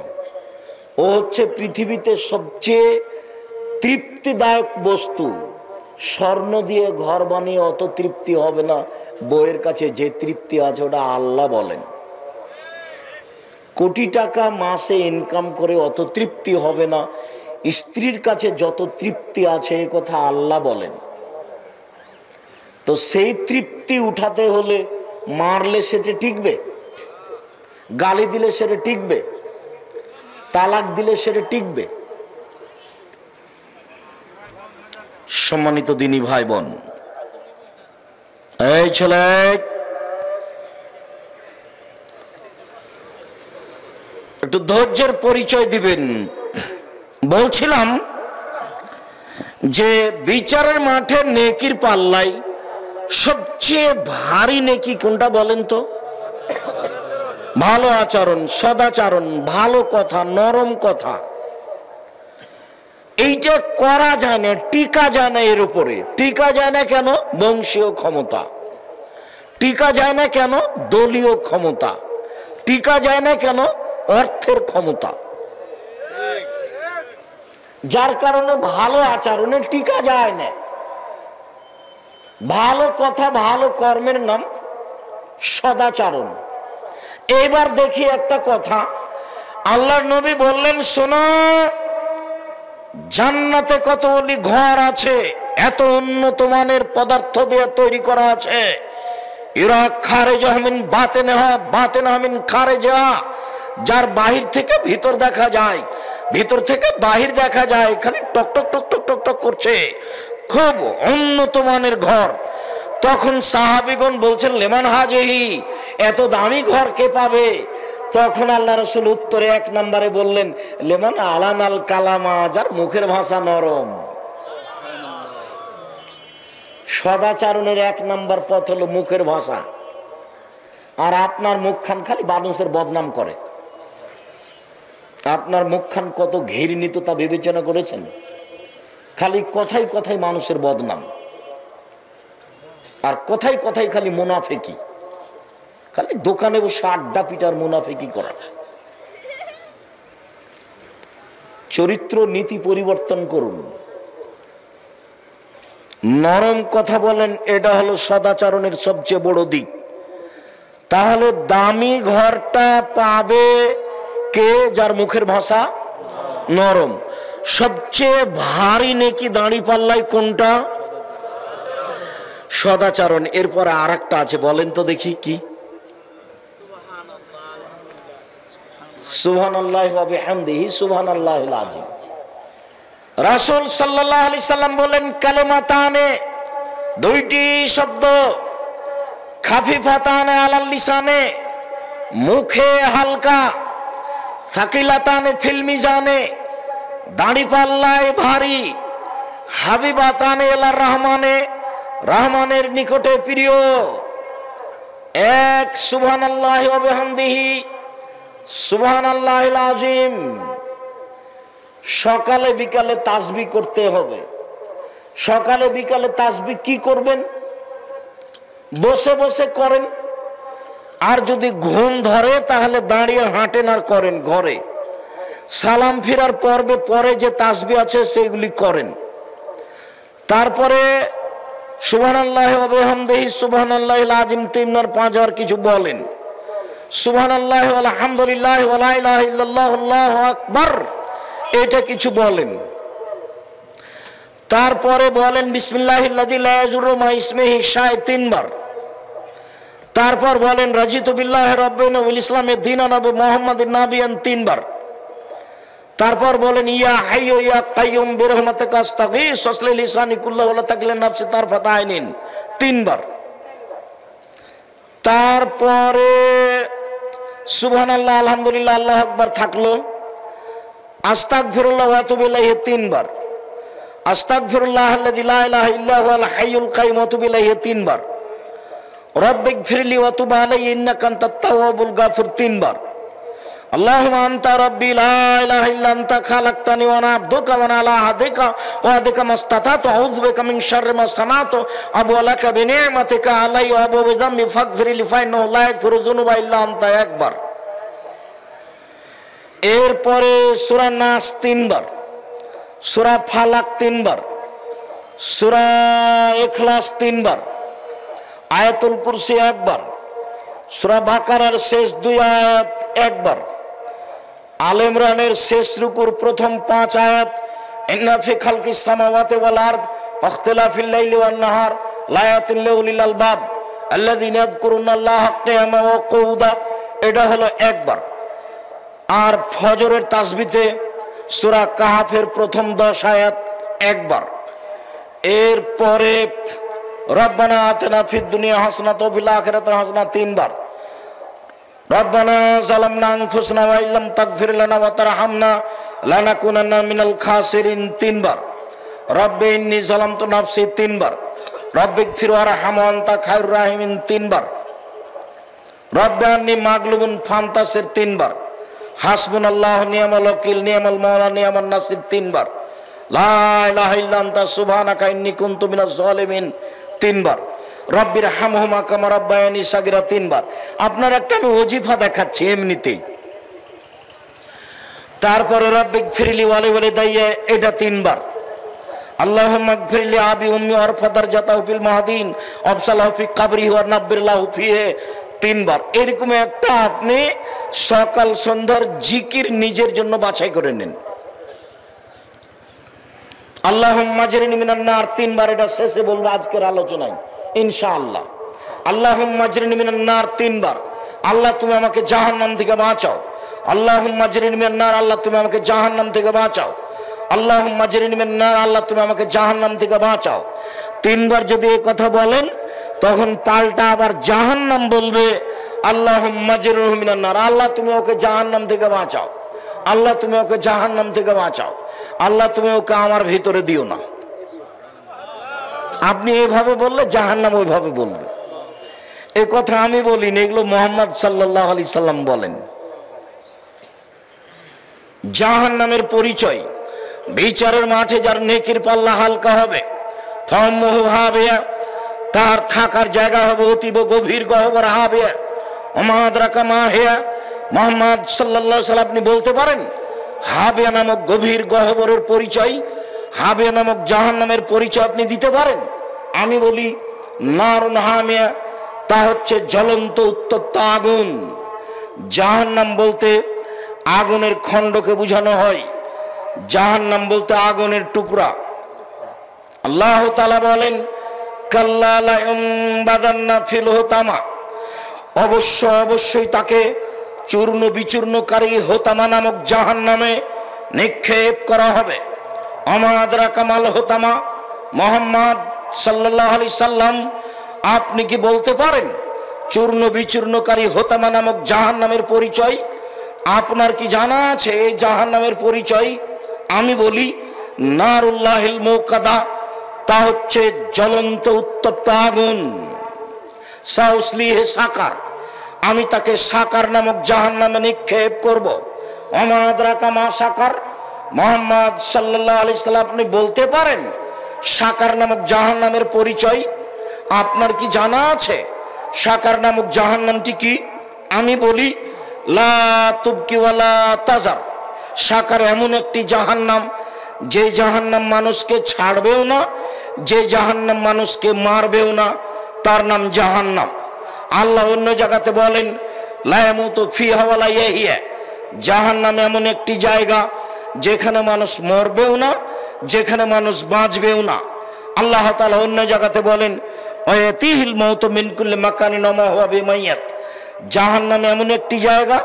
ও হচ্ছে পৃথিবীতে সবচেয়ে তৃপ্তিদায়ক বস্তু। স্বর্ণ দিয়ে ঘর বানিয়ে অত তৃপ্তি হবে না। বউয়ের কাছে যে তৃপ্তি আছে ওটা আল্লাহ বলেন। কোটি টাকা মাসে ইনকাম করে অত তৃপ্তি হবে না। স্ত্রীর কাছে যত তৃপ্তি আছে এ কথা আল্লাহ বলেন। তো সেই তৃপ্তি উঠাতে হলে মারলে সেটা টিকবে? গালি দিলে সেটা টিকবে? তালাক দিলে সেটা টিকবে? সম্মানিত দিনী ভাই বোন, এই ছেলে একটু ধৈর্যের পরিচয় দিবেন। বলছিলাম যে বিচারের মাঠে নেকির পাল্লাই সবচেয়ে ভারী নেকি কোনটা বলেন তো? ভালো আচরণ, সদাচরণ, ভালো কথা, নরম কথা। এইটা করা যায় না, টিকা যায় না। এর উপরে টিকা যায় না কেন? বংশীয় ক্ষমতা। টিকা যায় না কেন? দলীয় ক্ষমতা। টিকা যায় না কেন? অর্থের ক্ষমতা। যার কারণে ভালো আচরণে টিকা যায় না। ভালো কথা, ভালো কর্মের নাম সদাচরণ। এবার দেখি একটা কথা, আল্লাহর নবী বললেন, শোনো, জান্নাতে কতগুলি ঘর আছে, এত উন্নত মানের পদার্থ দিয়ে তৈরি করা আছে। ইরা খারেজা মিন বাতিনহা বাতিনহা মিন খারেজা। যার বাহির থেকে ভিতর দেখা যায়, ভিতর থেকে বাহির দেখা যায়, খালি টক টক টক টক টক টক করছে, খুব উন্নত মানের ঘর। তখন সাহাবীগণ বলছেন, লেমান হাজেহি, এত দামি ঘর কে পাবে? তখন আল্লাহ রাসূল উত্তরে 1 নম্বরে বললেন, লেমান আলানাল কালামা, যার মুখের ভাষা নরম। সদাচরণের 1 নম্বর পথ হলো মুখের ভাষা। আর আপনার মুখখান খালি মানুষের বদনাম করে। আপনার মুখখান কত ঘৃণিত তা বিবেচনা করেছেন? খালি কথাই কথাই মানুষের বদনাম, আর কথাই কথাই খালি মুনাফিকি, খালি দোকানে বসে আড্ডা পিটার মুনাফিকি করা। চরিত্র নীতি পরিবর্তন করুন, নরম কথা বলেন, এটা হলো সদাচরণের সবচেয়ে বড় দিক। তাহলে দামি ঘরটা পাবে কে? যার মুখের ভাষা নরম। সবচেয়ে ভারী নেকি দাঁড়ি পাল্লাই কোনটা? সদাচরণ। এরপর আর একটা আছে, বলেন তো দেখি কি? সুবহানাল্লাহি ওয়া বিহামদিহি সুবহানাল্লাহিল আযীম। রাসূল সাল্লাল্লাহু আলাইহি সাল্লাম বলেন, কালেমাতানে, 2টি শব্দ, খাফিফাতানে আলাল লিসানে, মুখে হালকা, সাকিলাতানে ফিল মিজানে, দাড়ি পাল্লায় ভারী। হাবিবাতানে ইলার রহমানে, রহমানের নিকটে প্রিয়। এক সুবহানাল্লাহি ওয়া বিহামদিহি সুবহানাল্লাহিল আযীম। সকালে বিকালে তাসবিহ করতে হবে। সকালে বিকালে তাসবিহ কি করবেন? বসে বসে করেন, আর যদি ঘুম ধরে তাহলে দাঁড়িয়ে হাঁটেন আর করেন ঘরে। সালাম ফিরার পর্বে পরে যে তাসবিহ আছে সেগুলি করেন। তারপরে সুবহানাল্লাহি ওয়া বিহামদিহি সুবহানাল্লাহিল আযীম 3 আর 5 আর কিছু বলেন। সুবহানাল্লাহি ওয়া আলহামদুলিল্লাহি ওয়া লা ইলাহা ইল্লাল্লাহু আল্লাহু আকবার, এটা কিছু বলেন। তারপরে বলেন বিসমিল্লাহিল্লাযী লা ইয়াযুররু মা ইসমিহি শাই'উন 3 বার। তারপর বলেন রাজিতু বিল্লাহি রাব্বান ওয়াল ইসলামি দীনান ওয়া মুহাম্মাদিন নাবিয়ান 3 বার। তারপর বলেন ইয়া হাইয়ু ইয়া কাইয়ুম বিরহমাতিকা আস্তাগীস ওয়াসলি লিসানি কুল্লাহু লা তাকলিন নাফসি তারফাত আইনিন 3 বার। তারপরে সুবহানাল্লাহ আলহামদুলিল্লাহ আল্লাহু আকবার থাকলো। আস্তাগফিরুল্লাহ ওয়া আতুবু ইলাইহি 3 বার। আস্তাগফিরুল্লাহ আল্লাযী লা ইলাহা ইল্লা হুয়াল হাইয়ুল কাইয়ুম ওয়া আতুবু ইলাইহি 3 বার। রব্বিগফিরলি ওয়া তুব আলাইয়া ইন্নাকা আনতাত তাওয়াবুল গাফুর 3 বার। আল্লাহুম্মা আনতা রাব্বি লা ইলাহা ইল্লা আনতা খালাকতানি ওয়া আনা আবদুকা ওয়া আলা আহদিকা ওয়া আহদিকা মাসতাতাতু আউযু বিকা মিন শাররি মা সানাতু আবু লাকা বিনি'মাতিকা আলাইয়া ওয়া আবু বিযামবি ফাগফিরলি ফা ইন্নাহু লা ইয়াগফিরু যুনুবা ইল্লা আনতা 1 বার। এরপরে সূরা নাস 3 বার, সূরা ফালাক 3 বার, সূরা ইখলাস 3 বার, আয়াতুল কুরসি 1 বার, সূরা বাকারার শেষ 2 আয়াত 1 বার, আলে ইমরানের শেষ রুকুর প্রথম 5 আয়াত ইন্না ফি খালকিস সামাওয়াতি ওয়াল আরদ ওয়াখতিলাফিল লাইলি ওয়ান নাহার লায়াতিন লিউলিল আলবাব আল্লাযীনা ইয়াযকুরুনাল্লাহা কিয়ামান ওয়া কুউদা, এটা হলো 1 বার। আর ফজরের তাসবিতে সূরা কাহাফের প্রথম 10 আয়াত 1 বার। এরপরে রব্বানা আতিনা ফিদ দুনিয়া হাসানাতাও ওয়া ফিল আখিরাতি হাসানাতাও 3 বার। রব্বানা যালামনা আনফুসানা ওয়া ইল্লাম তাগফির লানা ওয়া তারহামনা লানাকুনান্না মিনাল খাসিরিন 3 বার। রব্বি ইন্নী যালামতু নাফসি 3 বার। রব্বিগফির ওয়ারহাম ওয়া আনতা খায়রুর রাহিমিন 3 বার। রব্বি আন্নী মাগলুবুন ফান্তাসির 3 বার। হাসবুনাল্লাহু নি'মাল ওয়াকিল নি'মাল মাওলা নি'মান নাসির 3 বার। লা ইলাহা ইল্লা আনতা সুবহানাকা ইন্নী কুনতু মিনাজ জালিমিন 3 বার। রব্বির হামহুমা কামা রাব্বায়ানি সাগীরা 3 বার। আপনার একটা আমি ওজিফা দেখাচ্ছি এমনিতেই। তারপরে রব্বিগফিরলি ওয়া লিওয়ালিদাইয়া, এটা 3 বার। আল্লাহুম্মা গফিরলি আবি উম্মি ওয়ারফা দারজাতাহু ফিল মাহদিন ওয়াবসালহু ফি কবরিহি ওয়া নাব্বিরলাহু ফিহি 3 বার। এরকম একটা আপনি সকাল সন্ধ্যার জিকির নিজের জন্য বাছাই করে নেন। আল্লাহুম্মা আজরিনি মিনান নার 3 বার, এটা শেষে বলবো আজকের আলোচনায় ইনশাআল্লাহ। আল্লাহুম্মা আজরিনি মিনান নার 3 বার, আল্লাহ তুমি আমাকে জাহান্নাম থেকে বাঁচাও। আল্লাহুম্মা আজরিনি মিনান নার, আল্লাহ তুমি আমাকে জাহান্নাম থেকে বাঁচাও। আল্লাহুম্মা আজরিনি মিনান নার, আল্লাহ তুমি আমাকে জাহান্নাম থেকে বাঁচাও। 3 বার যদি এই কথা বলেন তখন পাল্টা আবার জাহান্নাম বলবে আল্লাহুম্মা আজরিনি মিনান নার, আল্লাহ তুমি ওকে জাহান্নাম থেকে বাঁচাও। আল্লাহ তুমি ওকে জাহান্নাম থেকে বাঁচাও। আল্লাহ তুমি ওকে আমার ভিতরে দিও না। আপনি এইভাবে বললে জাহান্নাম ওইভাবে বলবে। এই কথা আমি বলিনি, এগুলো মুহাম্মদ সাল্লাল্লাহু আলাইহি সাল্লাম বলেন। জাহান্নামের পরিচয়, বিচারের মাঠে যার নেকির পাল্লা হালকা হবে, ফাম্মুহু হাবিয়া, তার থাকার জায়গা হবে অতীব গভীর গহ্বর হাবিয়া। ওমা আদরাকা মা হিয়া, মুহাম্মদ সাল্লাল্লাহু আলাইহি সাল্লাম আপনি বলতে পারেন হাবিয়া নামক গভীর গহ্বরের পরিচয়, হাবিয়া নামক জাহান্নামের পরিচয় আপনি দিতে পারেন? আমি বলি নারুন হামিয়া, তা হচ্ছে জ্বলন্ত উত্তপ্ত আগুন। জাহান্নাম বলতে আগুনের খণ্ডকে বোঝানো হয়, জাহান্নাম বলতে আগুনের টুকরা। আল্লাহ তাআলা বলেন কাল্লা লা ইউনবাযান্না ফিল হুতামা, অবশ্যই তাকে চূর্ণ বিচূর্ণকারী হোতামা নামক জাহান্নামে নিক্ষেপ করা হবে। ওমা আদরাকা মাল হোতামা, মুহাম্মদ সাল্লাল্লাহু আলাইহি সাল্লাম আপনি কি বলতে পারেন চূর্ণ বিচূর্ণকারী হোতামা নামক জাহান্নামের পরিচয়? আপনার কি জানা আছে এই জাহান্নামের পরিচয়? আমি বলি নারুল্লাহিল মুকাদা, তা হচ্ছে জ্বলন্ত উত্তপ্ত আগুন। সাউসলিহে সাকার, আমি তাকে সাকার নামক জাহান্নামে নিক্ষেপ করব। ওমা আদরাকা মা সাকার, মুহাম্মদ সাল্লাল্লাহু আলাইহি সাল্লাম আপনি বলতে পারেন সাকার নামক জাহান্নামের পরিচয়? আপনার কি জানা আছে সাকার নামক জাহান্নামটি কি? আমি বলি, লা তুবকি ওয়ালা তাজার। সাকার এমন একটি জাহান্নাম, যে জাহান্নাম মানুষকে ছাড়বেও না, যে জাহান্নাম মানুষকে মারবেও না, তার নাম জাহান্নাম। আল্লাহ অন্য জায়গাতে বলেন, লা ইয়ামুতু ফিহা ওয়ালা ইয়াহইয়া। জাহান্নাম এমন একটি জায়গা যেখানে মানুষ মরবেও না, যেখানে মানুষ বাঁচবেও না। আল্লাহ তাআলা অন্য জায়গাতে বলেন, ওয়ায়াতিহিল মাউতু মিন কুল্লি মাকানিন ওয়া মা হুয়া বিমাইয়াত। জাহান্নাম এমন একটি জায়গা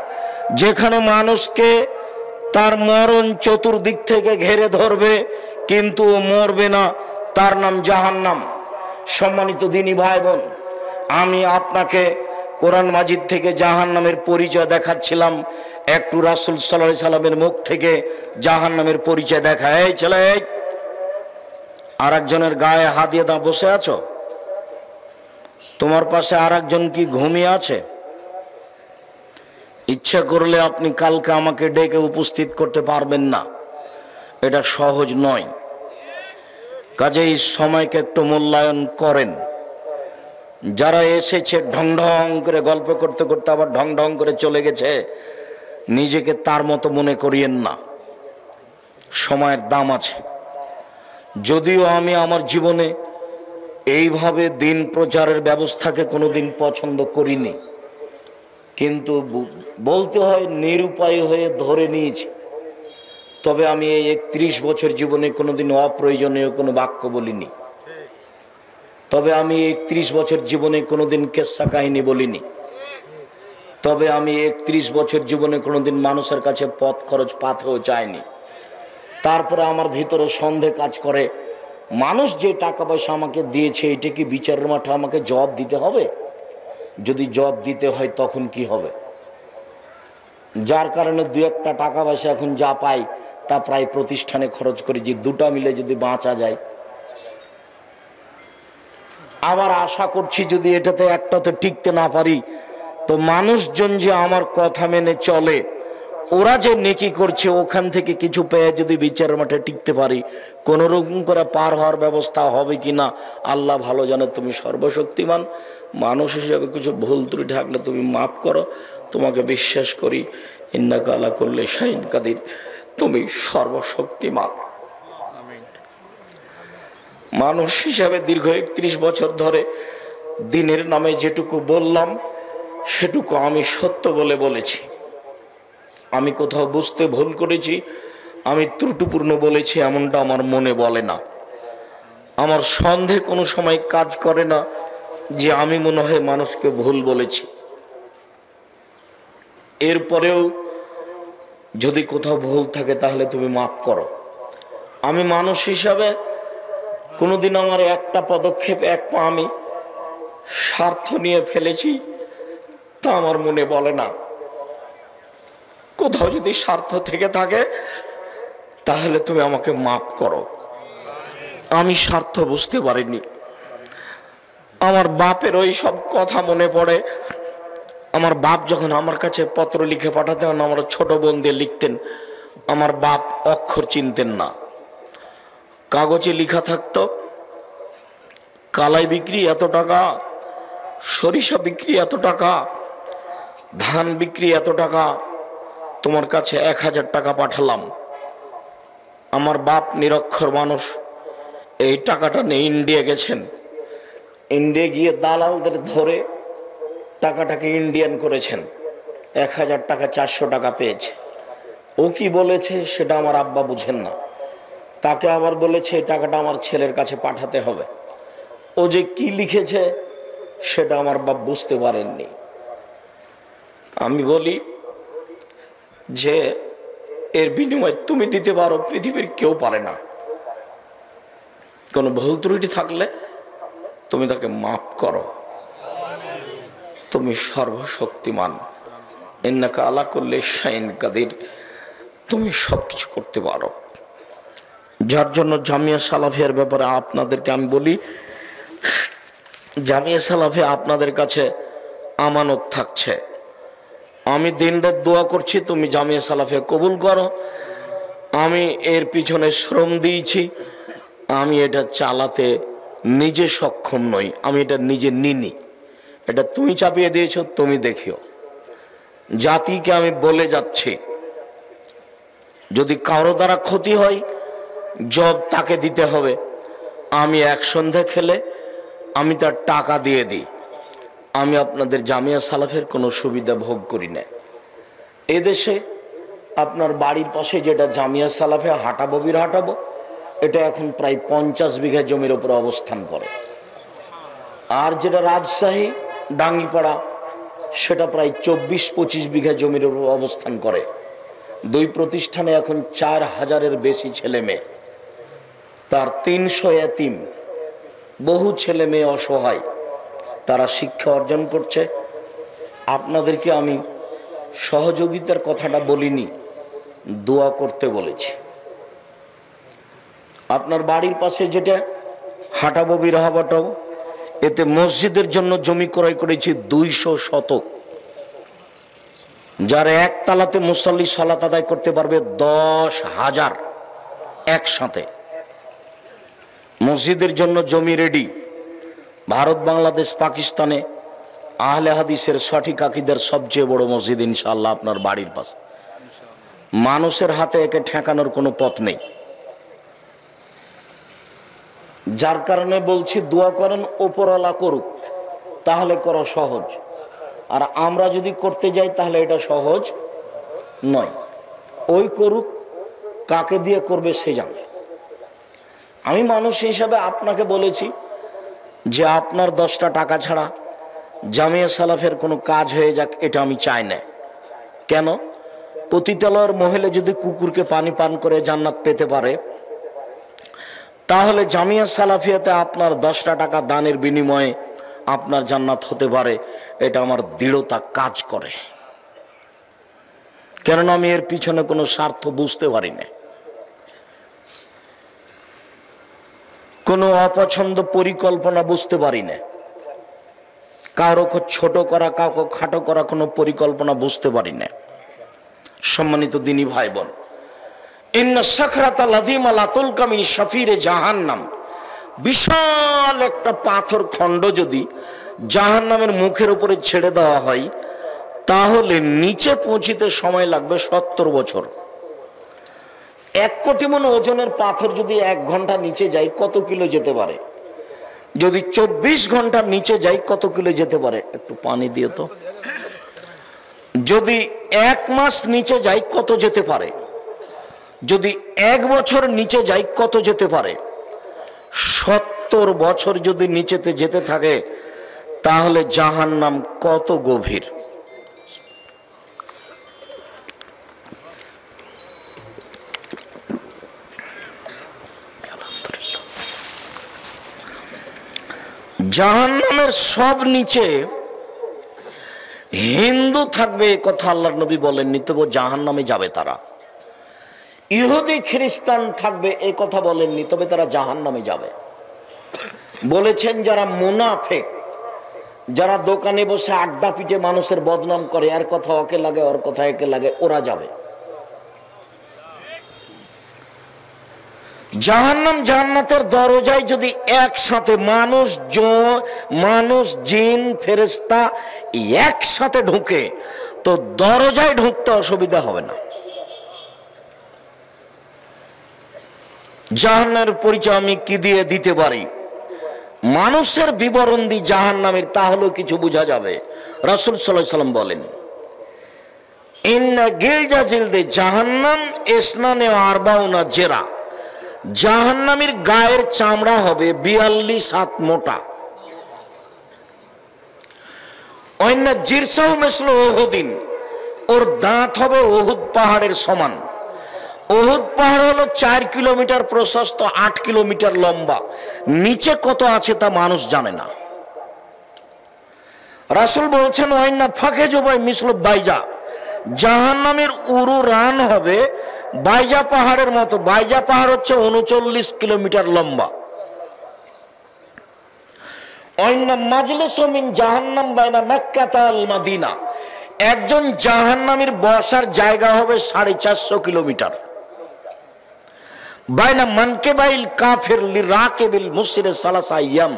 যেখানে মানুষকে তার মরণ চতুর্দিক থেকে ঘিরে ধরবে, কিন্তু মরবে না, তার নাম জাহান্নাম। সম্মানিত দিনী ভাই বোন, আমি আপনাকে কোরআন মাজিদ থেকে জাহান্নামের পরিচয় দেখাচ্ছিলাম। একটু রাসূল সাল্লাল্লাহু আলাইহি সাল্লামের মুখ থেকে জাহান্নামের পরিচয় দেখা। এই ছেলে, আর একজনের গায়ে হাত দিয়ে দাও। বসে আছো? তোমার পাশে আর একজন কি ঘুমিয়ে আছে? ইচ্ছা করলে আপনি কালকে আমাকে ডেকে উপস্থিত করতে পারবেন না, এটা সহজ নয়। কাজেই সময়কে একটু মূল্যায়ন করেন। যারা এসেছে ঢং ঢং করে গল্প করতে করতে আবার ঢং ঢং করে চলে গেছে, নিজেকে তার মতো মনে করিয়েন না। সময়ের দাম আছে। যদিও আমি আমার জীবনে এইভাবে দিন প্রচারের ব্যবস্থাকে কোনোদিন পছন্দ করিনি, কিন্তু বলতে হয় নিরুপায় হয়ে ধরে নিয়েছি। তবে আমি এই 31 বছর জীবনে কোনোদিন অপ্রয়োজনীয় কোনো বাক্য বলিনি। তবে আমি 31 বছর জীবনে কোনোদিন কেচ্ছা কাহিনী বলিনি। তবে আমি 31 বছর জীবনে কোনোদিন মানুষের কাছে পথ খরচ পাতেও চাইনি। তারপরে আমার ভিতরে সন্দেহ কাজ করে, মানুষ যে টাকা পয়সা আমাকে দিয়েছে, এটা কি বিচারের মাঠে আমাকে জবাব দিতে হবে? যদি জবাব দিতে হয় তখন কি হবে? যার কারণে দু একটা টাকা পয়সা এখন যা পাই তা প্রায় প্রতিষ্ঠানে খরচ করি, যে দুটা মিলে যদি বাঁচা যায়। আবার আশা করছি যদি এটাতে একটাতে টিকতে না পারি, তো মানুষজন যে আমার কথা মেনে চলে, ওরা যে নেকি করছে ওখান থেকে কিছু পেয়ে যদি বিচারের মাঠে টিকতে পারি, কোনো রকম করে পার হওয়ার ব্যবস্থা হবে কিনা আল্লাহ ভালো জানে। তুমি সর্বশক্তিমান, মানুষ হিসেবে কিছু ভুল ত্রুটি থাকলে তুমি মাফ করো। তোমাকে বিশ্বাস করি, ইন্নাকা আলা কুল্লি শাইইন কাদির, তুমি সর্বশক্তিমান। মানুষ হিসাবে দীর্ঘ 31 বছর ধরে দিনের নামে যেটুকু বললাম সেটুকু আমি সত্য বলে বলেছি। আমি কোথাও বুঝতে ভুল করেছি, আমি ত্রুটিপূর্ণ বলেছি এমনটা আমার মনে বলে না। আমার সন্দেহ কোনো সময় কাজ করে না যে আমি মনে হয় মানুষকে ভুল বলেছি। এরপরেও যদি কোথাও ভুল থাকে তাহলে তুমি মাফ করো। আমি মানুষ হিসাবে কোনোদিন আমার একটা পদক্ষেপ, এক পা আমি স্বার্থ নিয়ে ফেলেছি তা আমার মনে বলে না। কোথাও যদি স্বার্থ থেকে থাকে তাহলে তুমি আমাকে মাফ করো। আমি স্বার্থ বুঝতে পারিনি। আমার বাপের ওই সব কথা মনে পড়ে। আমার বাপ যখন আমার কাছে পত্র লিখে পাঠাতেন, আমার ছোট বোন দিয়ে লিখতেন, আমার বাপ অক্ষর চিনতেন না। কাগজে লেখা থাকতো, কালাই বিক্রি এত টাকা, সরিষা বিক্রি এত টাকা, ধান বিক্রি এত টাকা, তোমার কাছে 1000 টাকা পাঠালাম। আমার বাপ নিরক্ষর মানুষ, এই টাকাটা নিয়ে ইন্ডিয়া গেছেন। ইন্ডিয়া গিয়ে দালালদের ধরে টাকাটাকে ইন্ডিয়ান করেছেন। 1000 টাকা 400 টাকা পেয়েছে। ও কি বলেছে সেটা আমার আব্বা বুঝেন না। তাকে আবার বলেছে এই টাকাটা আমার ছেলের কাছে পাঠাতে হবে। ও যে কি লিখেছে সেটা আমার বাপ বুঝতে পারেননি। আমি বলি যে এর বিনিময়ে তুমি দিতে পারো, পৃথিবীর কেউ পারে না। কোনো ভুল ত্রুটি থাকলে তুমি তাকে মাফ করো। তুমি সর্বশক্তিমান, ইন্নাকা আলা কুল্লি শাইইন কাদির, তুমি সবকিছু করতে পারো। যার জন্য জামিয়া সালাফিয়ার ব্যাপারে আপনাদেরকে আমি বলি, জামিয়া সালাফিয়া আপনাদের কাছে আমানত থাকছে। আমি দিনরাত দোয়া করছি তুমি জামিয়া সালাফিয়া কবুল করো। আমি এর পিছনে শ্রম দিয়েছি, আমি এটা চালাতে নিজে সক্ষম নই, আমি এটা নিজে নিনি, এটা তুমি চাপিয়ে দিয়েছো, তুমি দেখিও। জাতিকে আমি বলে যাচ্ছি, যদি কারো দ্বারা ক্ষতি হয় জব তাকে দিতে হবে। আমি এক সন্ধে খেলে আমি তার টাকা দিয়ে দিই, আমি আপনাদের জামিয়া সালাফের কোনো সুবিধা ভোগ করি না। এদেশে আপনার বাড়ির পাশে যেটা জামিয়া সালাফে হাঁটাববির হাঁটাবো, এটা এখন প্রায় 50 বিঘা জমির উপরে অবস্থান করে। আর যেটা রাজশাহী ডাঙ্গিপাড়া, সেটা প্রায় 24-25 বিঘা জমির উপর অবস্থান করে। দুই প্রতিষ্ঠানে এখন 4000-এর বেশি ছেলে মেয়ে, তার 300 এতিম, বহু ছেলে মেয়ে অসহায়, তারা শিক্ষা অর্জন করছে। আপনাদেরকে আমি সহযোগিতার কথাটা বলিনি, দোয়া করতে বলেছি। আপনার বাড়ির পাশে যেটা হাঁটাবো বিরাহাবাটাও, এতে মসজিদের জন্য জমি ক্রয় করেছি 200 শতক, যার একতলাতে মুসল্লি সালাত আদায় করতে পারবে 10,000 একসাথে। মসজিদের জন্য জমি রেডি। ভারত, বাংলাদেশ, পাকিস্তানে আহলে হাদিসের সঠিক আকীদার সবচেয়ে বড় মসজিদ ইনশাআল্লাহ আপনার বাড়ির পাশে। মানুষের হাতে একে ঠেকানোর কোনো পথ নেই। যার কারণে বলছি দোয়া করেন ওপরওয়ালা করুক, তাহলে করা সহজ। আর আমরা যদি করতে যাই তাহলে এটা সহজ নয়। ওই করুক, কাকে দিয়ে করবে সে জানে। আমি মানুষ হিসাবে আপনাকে বলেছি যে আপনার 10টা টাকা ছাড়া জামিয়া সালাফের কোনো কাজ হয়ে যাক, এটা আমি চাই না। কেন? পতিতালয়ের মহিলা যদি কুকুরকে পানি পান করে জান্নাত পেতে পারে, তাহলে জামিয়া সালাফিয়াতে আপনার 10টা টাকা দানের বিনিময়ে আপনার জান্নাত হতে পারে। এটা আমার দৃঢ়তা কাজ করে, কেননা আমি এর পিছনে কোনো স্বার্থ বুঝতে পারি না, কোনো অপছন্দ পরিকল্পনা বুঝতে পারি না, কাউকে ছোট করা, কাউকে খাটো করা কোনো পরিকল্পনা বুঝতে পারি না। সম্মানিত দিনী ভাই বোন, ইন্না সাখরাতা লাযীমা লা তুলকা মিন শাফিরে জাহান্নাম, বিশাল একটা পাথর খণ্ড যদি জাহান্নামের মুখের উপরে ছেড়ে দেওয়া হয়, তাহলে নিচে পৌঁছিতে সময় লাগবে 70 বছর। 1 কোটি মণ ওজনের পাথর যদি 1 ঘন্টা নিচে যায়, কত কিলো যেতে পারে? যদি 24 ঘন্টা নিচে যায়, কত কিলো যেতে পারে? একটু পানি দিও তো। যদি 1 মাস নিচে যায়, কত যেতে পারে? যদি 1 বছর নিচে যায়, কত যেতে পারে? 70 বছর যদি নিচেতে যেতে থাকে, তাহলে জাহান্নাম কত গভীর। জাহান্নামের সব নিচে হিন্দু থাকবে, এ কথা আল্লাহর নবী বলেননি, তবু জাহান্নামে যাবে তারা। ইহুদি খ্রিস্টান থাকবে, এ কথা বলেননি, তবে তারা জাহান্নামে যাবে। বলেছেন যারা মুনাফিক, যারা দোকানে বসে আড্ডা পিটে মানুষের বদনাম করে, এর কথা ওকে লাগে, ওর কথা একে লাগে, ওরা যাবে জাহান্নাম। জান্নাতের দরজায় যদি একসাথে মানুষ জিন ফেরেশতা একসাথে ঢুকে, তো দরজায় ঢুকতে অসুবিধা হবে না। জাহান্নামের পরিচয় আমি কি দিয়ে দিতে পারি? মানুষের বিবরণ দি জাহান্নামের, তাহলেও কিছু বোঝা যাবে। রাসূল সাল্লাল্লাহু আলাইহি ওয়াসাল্লাম বলেন, ইন্না গিলজা জিলদে জাহান্নাম ইসনানে আরবাউনা জেরা, জাহান্নামীর গায়ের চামড়া হবে 42 হাত মোটা। অন্য জিরসাউ মিসলু উহুদিন, ওর দাঁত হবে উহুদ পাহাড়ের সমান। উহুদ পাহাড় হলো 4 কিলোমিটার প্রশস্ত, 8 কিলোমিটার লম্বা। নিচে কত আছে তা মানুষ জানে না। রাসূল বলছেন, ওয়াইন্না ফাকে জবাই মিসলু বাইজা, জাহান্নামের উরু রান হবে বাইজা পাহাড়ের মতো। বাইজা পাহাড় হচ্ছে 39 কিলোমিটার লম্বা। জাহান্নাম বাইনা মক্কা আল মদিনা, একজন জাহান্নামীর বসার জায়গা হবে 450 কিলোমিটার। বাইনা মানকেবাইল কাফির লিরাকিবিল মুসির সালাসা আইয়াম,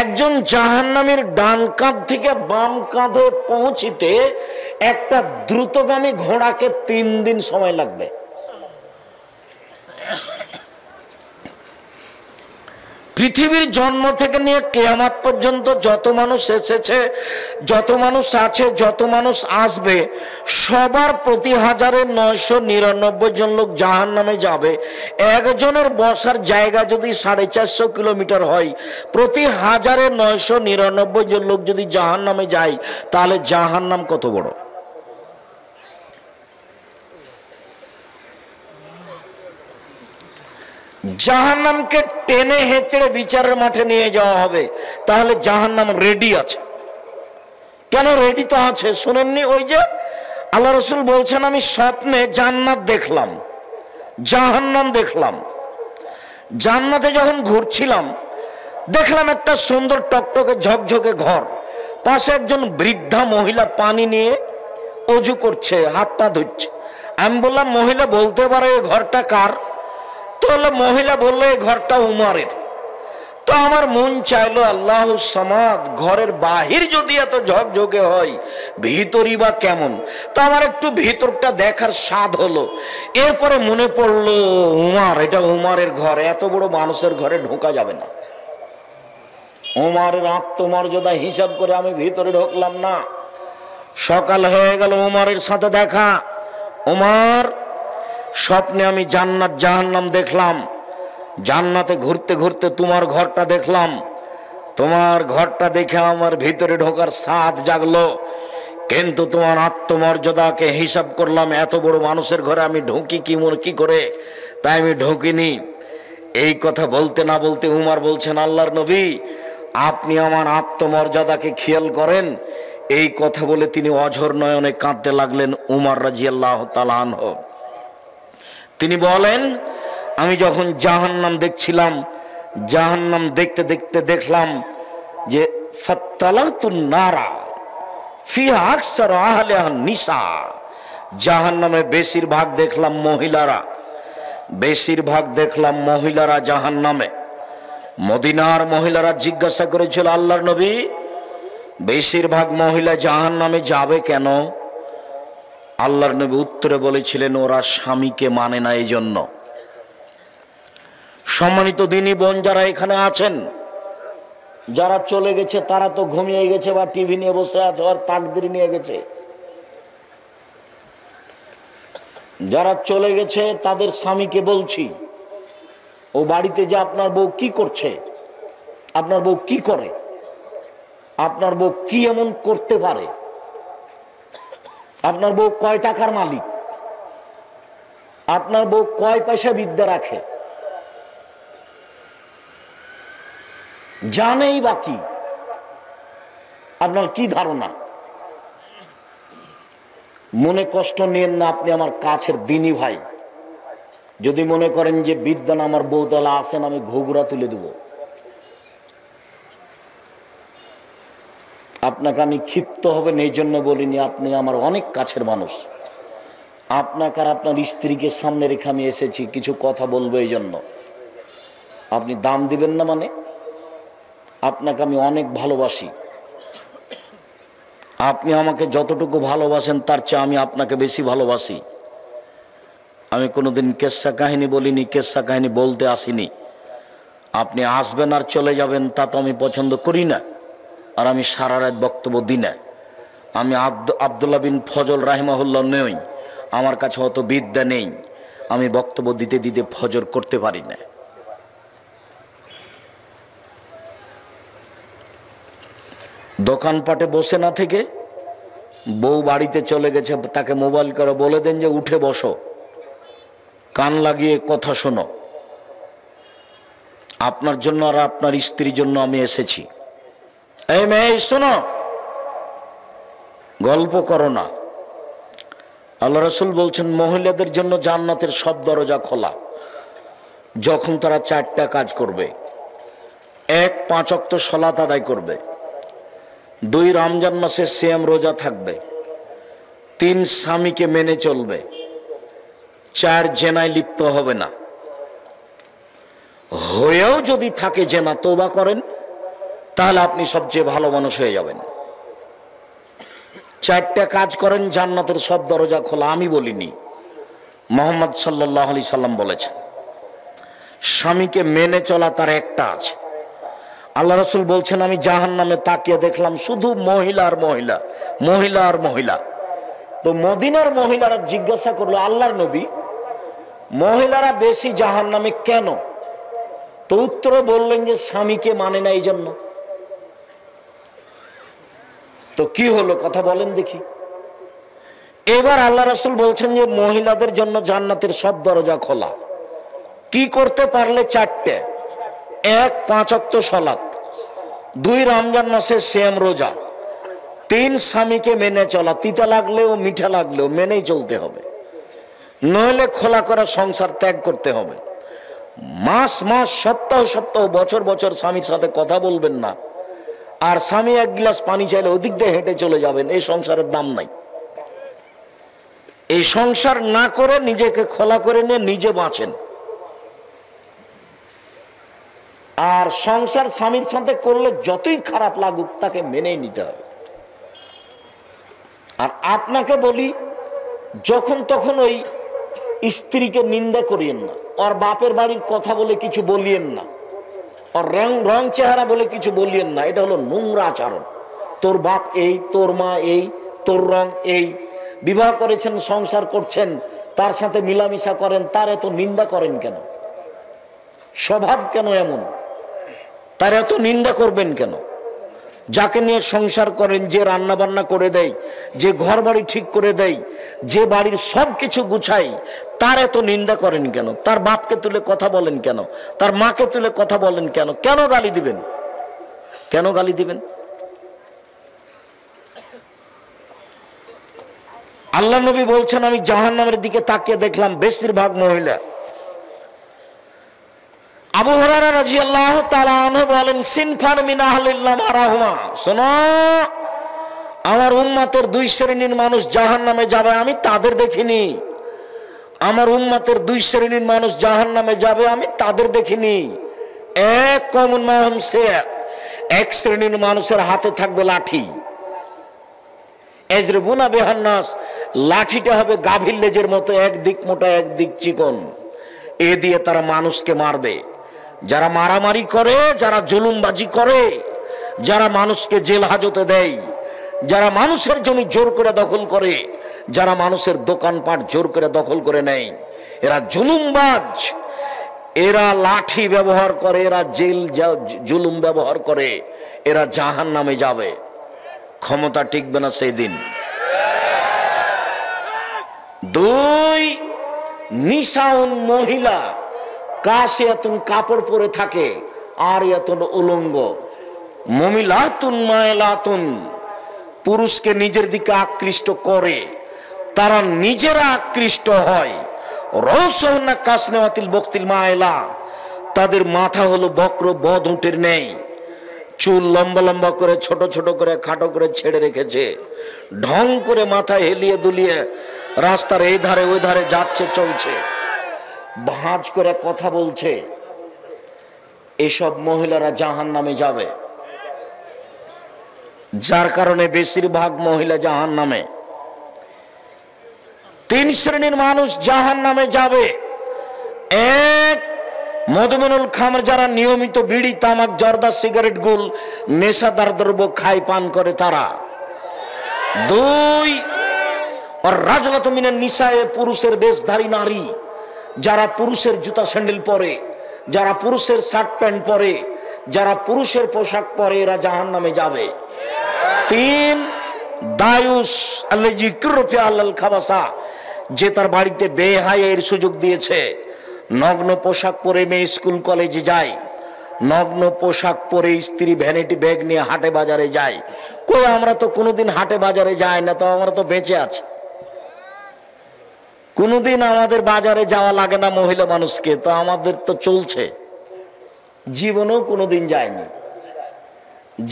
একজন জাহান্নামীর ডান কাঁধ থেকে বাম কাঁধে পৌঁছিতে একটা দ্রুতগামী ঘোড়াকে 3 দিন সময় লাগবে। পৃথিবীর জন্ম থেকে নিয়ে কিয়ামত পর্যন্ত যত মানুষ এসেছে, যত মানুষ আছে, যত মানুষ আসবে, সবার প্রতি 1999 জন লোক জাহান্নামে যাবে। একজনের বসার জায়গা যদি 450 কিলোমিটার হয়, প্রতি 1999 জন লোক যদি জাহান্নামে যায়, তাহলে জাহান্নাম কত বড়। জাহান্নামকে টেনে হেঁচড়ে বিচারের মাঠে নিয়ে যাওয়া হবে, তাহলে জাহান্নাম রেডি আছে। কেন রেডি তো আছে, শুনেননি? ওই যে আল্লাহ রসুল বলছেন, আমি স্বপ্নে জান্নাত দেখলাম, জাহান্নাম দেখলাম। জান্নাতে যখন ঘুরছিলাম, দেখলাম একটা সুন্দর টকটকে ঝকঝকে ঘর, পাশে একজন বৃদ্ধা মহিলা পানি নিয়ে অজু করছে, হাত পা ধুচ্ছে। আমি বললাম, মহিলা বলতে পারে এই ঘরটা কার? তো মহিলা বললো, এই ঘরটা উমরের। তো আমার মন চাইলো, আল্লাহ সামাদ, ঘরের বাহির যদি এত ঝকঝকে হয়, ভিতরই বা কেমন? তো আমার একটু ভিতরটা দেখার স্বাদ হলো। এরপরে মনে পড়লো, উমার, এটা উমারের ঘর, এত বড় মানুষের ঘরে ঢোকা যাবে না। উমারের আত্মমর্যাদা হিসাব করে আমি ভিতরে ঢুকলাম না। সকাল হয়ে গেল, উমারের সাথে দেখা। উমার, স্বপ্নে আমি জান্নাত জাহান্নাম দেখলাম, জান্নাতে ঘুরতে ঘুরতে তোমার ঘরটা দেখলাম, তোমার ঘরটা দেখে আমার ভিতরে ঢোকার স্বাদ জাগলো, কিন্তু তোমার আত্মমর্যাদাকে হিসাব করলাম, এত বড় মানুষের ঘরে আমি ঢুকি কি করে, তাই আমি ঢুকিনি। এই কথা বলতে না বলতে উমার বলছেন, আল্লাহর নবী, আপনি আমার আত্মমর্যাদাকে খেয়াল করেন। এই কথা বলে তিনি অঝর নয়নে কাঁদতে লাগলেন। উমর রাদিয়াল্লাহু তাআলা আনহু তিনি বলেন, আমি যখন জাহান্নাম দেখছিলাম, জাহান্নাম দেখতে দেখতে দেখলাম যে ফাত্তালাতুন নারা ফিহা আকসার আহলিহা নিসা, জাহান্নামে বেশিরভাগ দেখলাম মহিলারা, বেশিরভাগ দেখলাম মহিলারা জাহান্নামে। মদিনার মহিলারা জিজ্ঞাসা করেছিল, আল্লাহর নবী, বেশিরভাগ মহিলা জাহান্নামে যাবে কেন? আল্লাহর নবী উত্তরে বলেছিলেন, ওরা স্বামীকে মানে না, এই জন্য। সম্মানিত দিনী বোন যারা এখানে আছেন, যারা চলে গেছে তারা তো ঘুমিয়ে গেছে বা টিভি নিয়ে বসে আছে, আর তাকদীর নিয়ে গেছে। যারা চলে গেছে তাদের স্বামীকে বলছি, ও বাড়িতে যে আপনার বউ কি করছে, আপনার বউ কি করে, আপনার বউ কি এমন করতে পারে, আপনার বউ কয় টাকার মালিক, আপনার বউ কয় পয়সা বিদ্যা রাখে, জানেই বাকি, আপনার কি ধারণা? মনে কষ্ট নিয়েন না, আপনি আমার কাছের দিনী ভাই। যদি মনে করেন যে বিদ্যান আমার বউতলা আসেন, আমি ঘুঘুরা তুলে দেব, আপনাকে আমি ক্ষিপ্ত হবেন এই জন্য বলিনি, আপনি আমার অনেক কাছের মানুষ। আপনাকে আর আপনার স্ত্রীকে সামনে রেখে আমি এসেছি, কিছু কথা বলবো এই জন্য। আপনি দাম দিবেন না মানে? আপনাকে আমি অনেক ভালোবাসি, আপনি আমাকে যতটুকু ভালোবাসেন তার চেয়ে আমি আপনাকে বেশি ভালোবাসি। আমি কোনোদিন কেচ্ছা কাহিনী বলিনি, কেচ্ছা কাহিনী বলতে আসিনি। আপনি আসবেন আর চলে যাবেন, তা তো আমি পছন্দ করি না, আর আমি সারা রাত বক্তব্য দিই না। আমি আব্দুল্লাহ বিন ফজল রাহিমাহুল্লাহ নই, আমার কাছে অত বিদ্যা নেই, আমি বক্তব্য দিতে দিতে ফজর করতে পারি না। দোকানপাটে বসে না থেকে বউ বাড়িতে চলে গেছে, তাকে মোবাইল করে বলে দেন যে উঠে বসো, কান লাগিয়ে কথা শোনো, আপনার জন্য আর আপনার স্ত্রীর জন্য আমি এসেছি। এই মেয়ে শোনো, গল্প করো না। আল্লাহ রাসূল বলছেন মহিলাদের জন্য জান্নাতের সব দরজা খোলা যখন তারা 4টা কাজ করবে। 1, 5 ওয়াক্ত সালাত আদায় করবে। 2, রমজান মাসে সিয়াম রোজা থাকবে। 3, স্বামীকে মেনে চলবে। 4, জেনায় লিপ্ত হবে না। হয়েও যদি থাকে জেনা, তওবা করেন, তাহলে আপনি সবচেয়ে ভালো মানুষ হয়ে যাবেন। 4টা কাজ করেন, জান্নাতের সব দরজা খোলা। আমি বলিনি, মুহাম্মদ সাল্লাল্লাহু আলাইহি সাল্লাম বলেছেন। স্বামীকে মেনে চলা তার একটা আছে। আল্লাহ রাসূল বলছেন আমি জাহান্নামে তাকিয়ে দেখলাম শুধু মহিলা আর মহিলা, মহিলা আর মহিলা। তো মদিনার মহিলারা জিজ্ঞাসা করলো, আল্লাহর নবী, মহিলারা বেশি জাহান্নামে কেন? তো উত্তরে বললেন যে স্বামীকে মানে না এই জন্য। তো কি হলো কথা বলেন দেখি। এবার আল্লাহ রাসূল বলছেন যে মহিলাদের জন্য জান্নাতের সব দরজা খোলা। কি করতে পারলে? 4টে। 1, 5 ওয়াক্ত সালাত। 2, রমজান মাসে সিয়াম রোজা। 3, স্বামীকে মেনে চলা। তিতা লাগলেও মিঠা লাগলেও মেনেই চলতে হবে, নইলে খোলা করা সংসার ত্যাগ করতে হবে। মাস মাস, সপ্তাহ সপ্তাহ, বছর বছর স্বামীর সাথে কথা বলবেন না। আর স্বামী 1 গ্লাস পানি চাইলে ওদিক দিয়ে হেঁটে চলে যাবেন। এই সংসারের দাম নাই। এই সংসার না করে নিজেকে খোলা করে নিয়ে নিজে বাঁচেন। আর সংসার স্বামীর সাথে করলে যতই খারাপ লাগুক তাকে মেনেই নিতে হবে। আর আপনাকে বলি, যখন তখন ওই স্ত্রীকে নিন্দা করিয়েন না। ওর বাপের বাড়ির কথা বলে কিছু বলিয়েন না। ওর রং চেহারা বলে কিছু বলিয়েন না। এটা হলো নোংরা আচরণ। তোর বাপ এই, তোর মা এই, তোর রং এই। বিবাহ করেছেন, সংসার করছেন, তার সাথে মিলামিশা করেন, তার এত নিন্দা করেন কেন? স্বভাব কেন এমন? তার এত নিন্দা করবেন কেন? যাকে নিয়ে সংসার করেন, যে রান্না বান্না করে দেয়, যে ঘর বাড়ি ঠিক করে দেয়, যে বাড়ির সব কিছু গুছাই, তার এত নিন্দা করেন কেন? তার বাপকে তুলে কথা বলেন কেন? তার মাকে তুলে কথা বলেন কেন? কেন গালি দিবেন? কেন গালি দিবেন? আল্লাহ নবী বলছেন আমি জাহান্নামের দিকে তাকিয়ে দেখলাম বেশিরভাগ মহিলা। আবু হুরায়রা রাদিয়াল্লাহু তাআলা আনহু বলেন, সিনফান মিন আহলিল নামারাহুমা, শোনো, আমার উম্মতের 2 শ্রেণীর মানুষ জাহান্নামে যাবে, আমি তাদের দেখিনি। আমার উম্মতের 2 শ্রেণীর মানুষ জাহান্নামে যাবে, আমি তাদের দেখিনি। এক কওমুন মাহুম সিয়াক, এক শ্রেণীর মানুষের হাতে থাকবে লাঠি। এজরুবুনা বিহান নাস, লাঠিটা হবে গাভীর লেজের মতো, একদিক মোটা একদিক চিকন। এ দিয়ে তারা মানুষকে মারবে। যারা মারামারি করে, যারা জুলুমবাজি করে, যারা মানুষকে জেল হাজতে দেয়, যারা মানুষের জমি জোর করে দখল করে, যারা মানুষের দোকানপাট জোর করে দখল করে নেয়, এরা জুলুমবাজ। এরা লাঠি ব্যবহার করে, এরা জেল জুলুম ব্যবহার করে, এরা জাহান্নামে যাবে। ক্ষমতা টিকবে না সেই দিন। 2, নিসাউন, মহিলা, কাসিয়াতুন, কাপড় পরে থাকে, আর ইয়াতুন, উলঙ্গ। মুমিলাতুন মাইলাতুন, পুরুষকে নিজের দিকে আকৃষ্ট করে, তারা নিজেরা আকৃষ্ট হয়। রৌসুন্না কাসনাতিল বক্তিল মাইলা, তাদের মাথা হলো বক্র বদ উটের নেই। চুল লম্বা লম্বা করে, ছোট ছোট করে, খাটো করে ছেড়ে রেখেছে। ঢং করে মাথা হেলিয়ে দুলিয়ে রাস্তার এই ধারে ওই ধারে যাচ্ছে, চলছে, ভাঁজ করে কথা বলছে। এসব মহিলারা জাহান্নামে যাবে। যার কারণে বেশিরভাগ মহিলা জাহান্নামে। 3 শ্রেণীর মানুষ জাহান্নামে যাবে। 1, মদমিনুল খামর, যারা নিয়মিত বিড়ি, তামাক, জর্দা, সিগারেট, গুল, নেশাদার দ্রব্য খায়, পান করে তারা। 2, আর রাজলাতু মিনান নিসায়ে, পুরুষের বেশধারী নারী, যারা পুরুষের জুতা স্যান্ডেল পরে, যারা পুরুষের শার্ট প্যান্ট পরে, যারা পুরুষের পোশাক পরে, এরা জাহান্নামে যাবে। 3, দায়ুস আল্লাযী কুরফি আলাল খাবাসা, যে তার বাড়িতে বেহায়ার সুযোগ দিয়েছে। নগ্ন পোশাক পরে মেয়ে স্কুল কলেজে যায়, নগ্ন পোশাক পরে স্ত্রী ভ্যানিটি ব্যাগ নিয়ে হাটে বাজারে যায়। কই, আমরা তো কোনোদিন হাটে বাজারে যাই না, তো আমরা তো বেঁচে আছি। কোনোদিন আমাদের বাজারে যাওয়া লাগে না মহিলা মানুষকে, তো আমাদের তো চলছে, জীবনেও কোনোদিন যায়নি।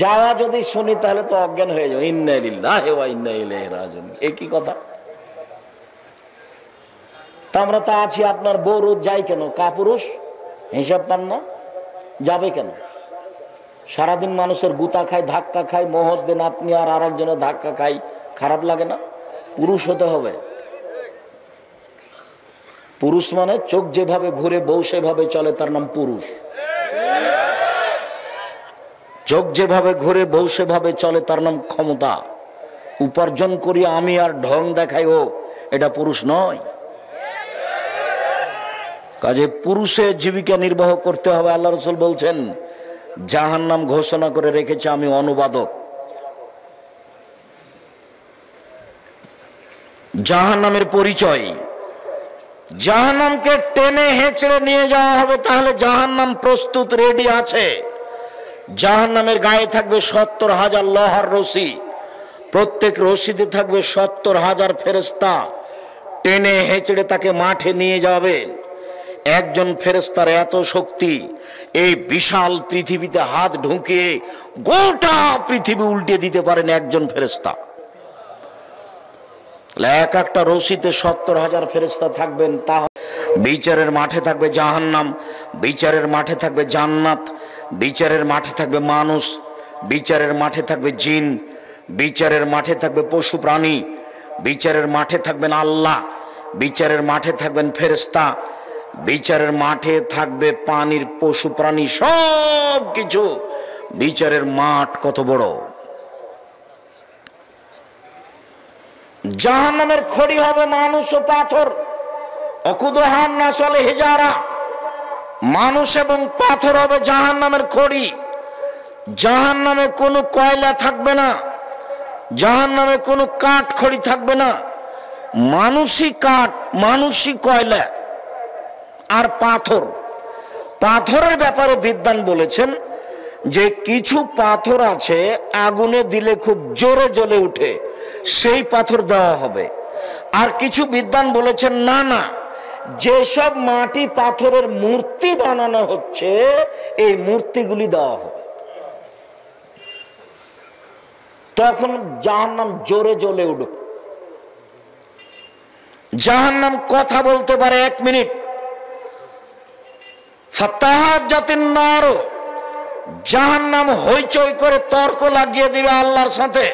যাওয়া যদি শুনি তাহলে তো অজ্ঞান হয়ে যাবে। ইন্না লিল্লাহি ওয়া ইন্না ইলাইহি রাজিউন, এই কি কথা? তা আমরা তো আছি, আপনার বউ রোজ যাই কেন? কাপুরুষ হিসাব পান না, যাবে কেন? সারাদিন মানুষের গুতা খায়, ধাক্কা খায়, মোহর দেন আপনি আর আরেকজনের ধাক্কা খাই, খারাপ লাগে না? পুরুষ হতে হবে। পুরুষ মানে চোখ যেভাবে ঘুরে বউ সেভাবে চলে, তার নাম পুরুষ। চোখ যেভাবে ঘুরে বউ সেভাবে চলে, তার নাম ক্ষমতা। উপার্জন করি আমি আর ঢং দেখাই ও, এটা পুরুষ নয়। কাজে পুরুষের জীবিকা নির্বাহ করতে হবে। আল্লাহ রাসূল বলছেন, জাহান্নাম ঘোষণা করে রেখেছে আমি অনুবাদক। জাহান্নামের পরিচয়, জাহান্নামকে টেনে হেঁচড়ে নিয়ে যাওয়া হবে, তাহলে জাহান্নাম প্রস্তুত, রেডি আছে। জাহান্নামের গায়ে থাকবে ৭০,০০০ লোহার রশি, প্রত্যেক রশিতে থাকবে ৭০,০০০ ফেরেশতা, টেনে হেঁচড়ে তাকে মাঠে নিয়ে যাবে। একজন ফেরেশতার এত শক্তি, এই বিশাল পৃথিবীতে হাত ঢুকিয়ে গোটা পৃথিবী উল্টে দিতে পারেন একজন ফেরেশতা। এক একটা রশিতে ৭০,০০০ ফেরেশতা থাকবেন। তা বিচারের মাঠে থাকবে জাহান্নাম, বিচারের মাঠে থাকবে জান্নাত, বিচারের মাঠে থাকবে মানুষ, বিচারের মাঠে থাকবে জিন, বিচারের মাঠে থাকবে পশু প্রাণী, বিচারের মাঠে থাকবেন আল্লাহ, বিচারের মাঠে থাকবেন ফেরেশতা, বিচারের মাঠে থাকবে পানির পশু প্রাণী, সব কিছু। বিচারের মাঠ কত বড়! জাহান্নামের খড়ি হবে মানুষ ও পাথর। অকুদহান না চলে হিজারা, মানুষ এবং পাথর হবে জাহান্নামের খড়ি। জাহান্নামে কোনো কয়লা থাকবে না, জাহান্নামে কোনো কাঠ খড়ি থাকবে না। মানুষই কাঠ, মানুষই কয়লা আর পাথর। পাথরের ব্যাপারে বিদ্বান বলেছেন যে কিছু পাথর আছে আগুনে দিলে খুব জোরে জ্বলে উঠে, সেই পাথর দেওয়া হবে। আর কিছু বিদ্বান বলেছেন না না, যেসব মাটি পাথরের মূর্তি বানানো হচ্ছে এই মূর্তিগুলি দেওয়া হবে, তখন জাহান্নাম জোরে জ্বলে উঠবে। জাহান্নাম কথা বলতে পারে 1 মিনিট। ফাতাহাজ্জাতিন নার, জাহান্নাম হইচই করে তর্ক লাগিয়ে দিবে আল্লাহর সাথে।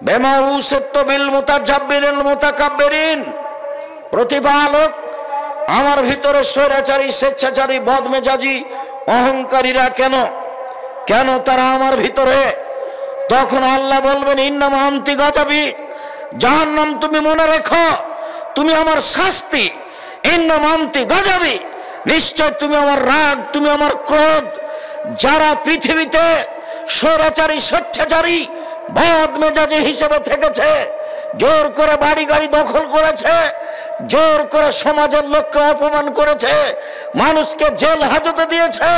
বিমা উসিত বিল মুতাজাব্বিরিল মুতাকাব্বিরিন, প্রতিপালক আমার ভিতরে স্বৈরাচারী, স্বেচ্ছাচারী, বদমেজাজি, অহংকারীরা কেন কেন তারা আমার ভিতরে? তখন আল্লাহ বলবেন, ইন্নামা আনতি গাযাবি, জাহান্নাম তুমি মনে রেখো তুমি আমার শাস্তি। ইন্নামা আনতি গাযাবি, নিশ্চয় তুমি আমার রাগ, তুমি আমার ক্রোধ। যারা পৃথিবীতে স্বৈরাচারী, স্বেচ্ছাচারী, বদমেজাজি হিসেবে থেকেছে, জোর করে বাড়ি গাড়ি দখল করেছে, জোর করে সমাজের লোককে অপমান করেছে, মানুষকে জেল হাজতে দিয়েছে,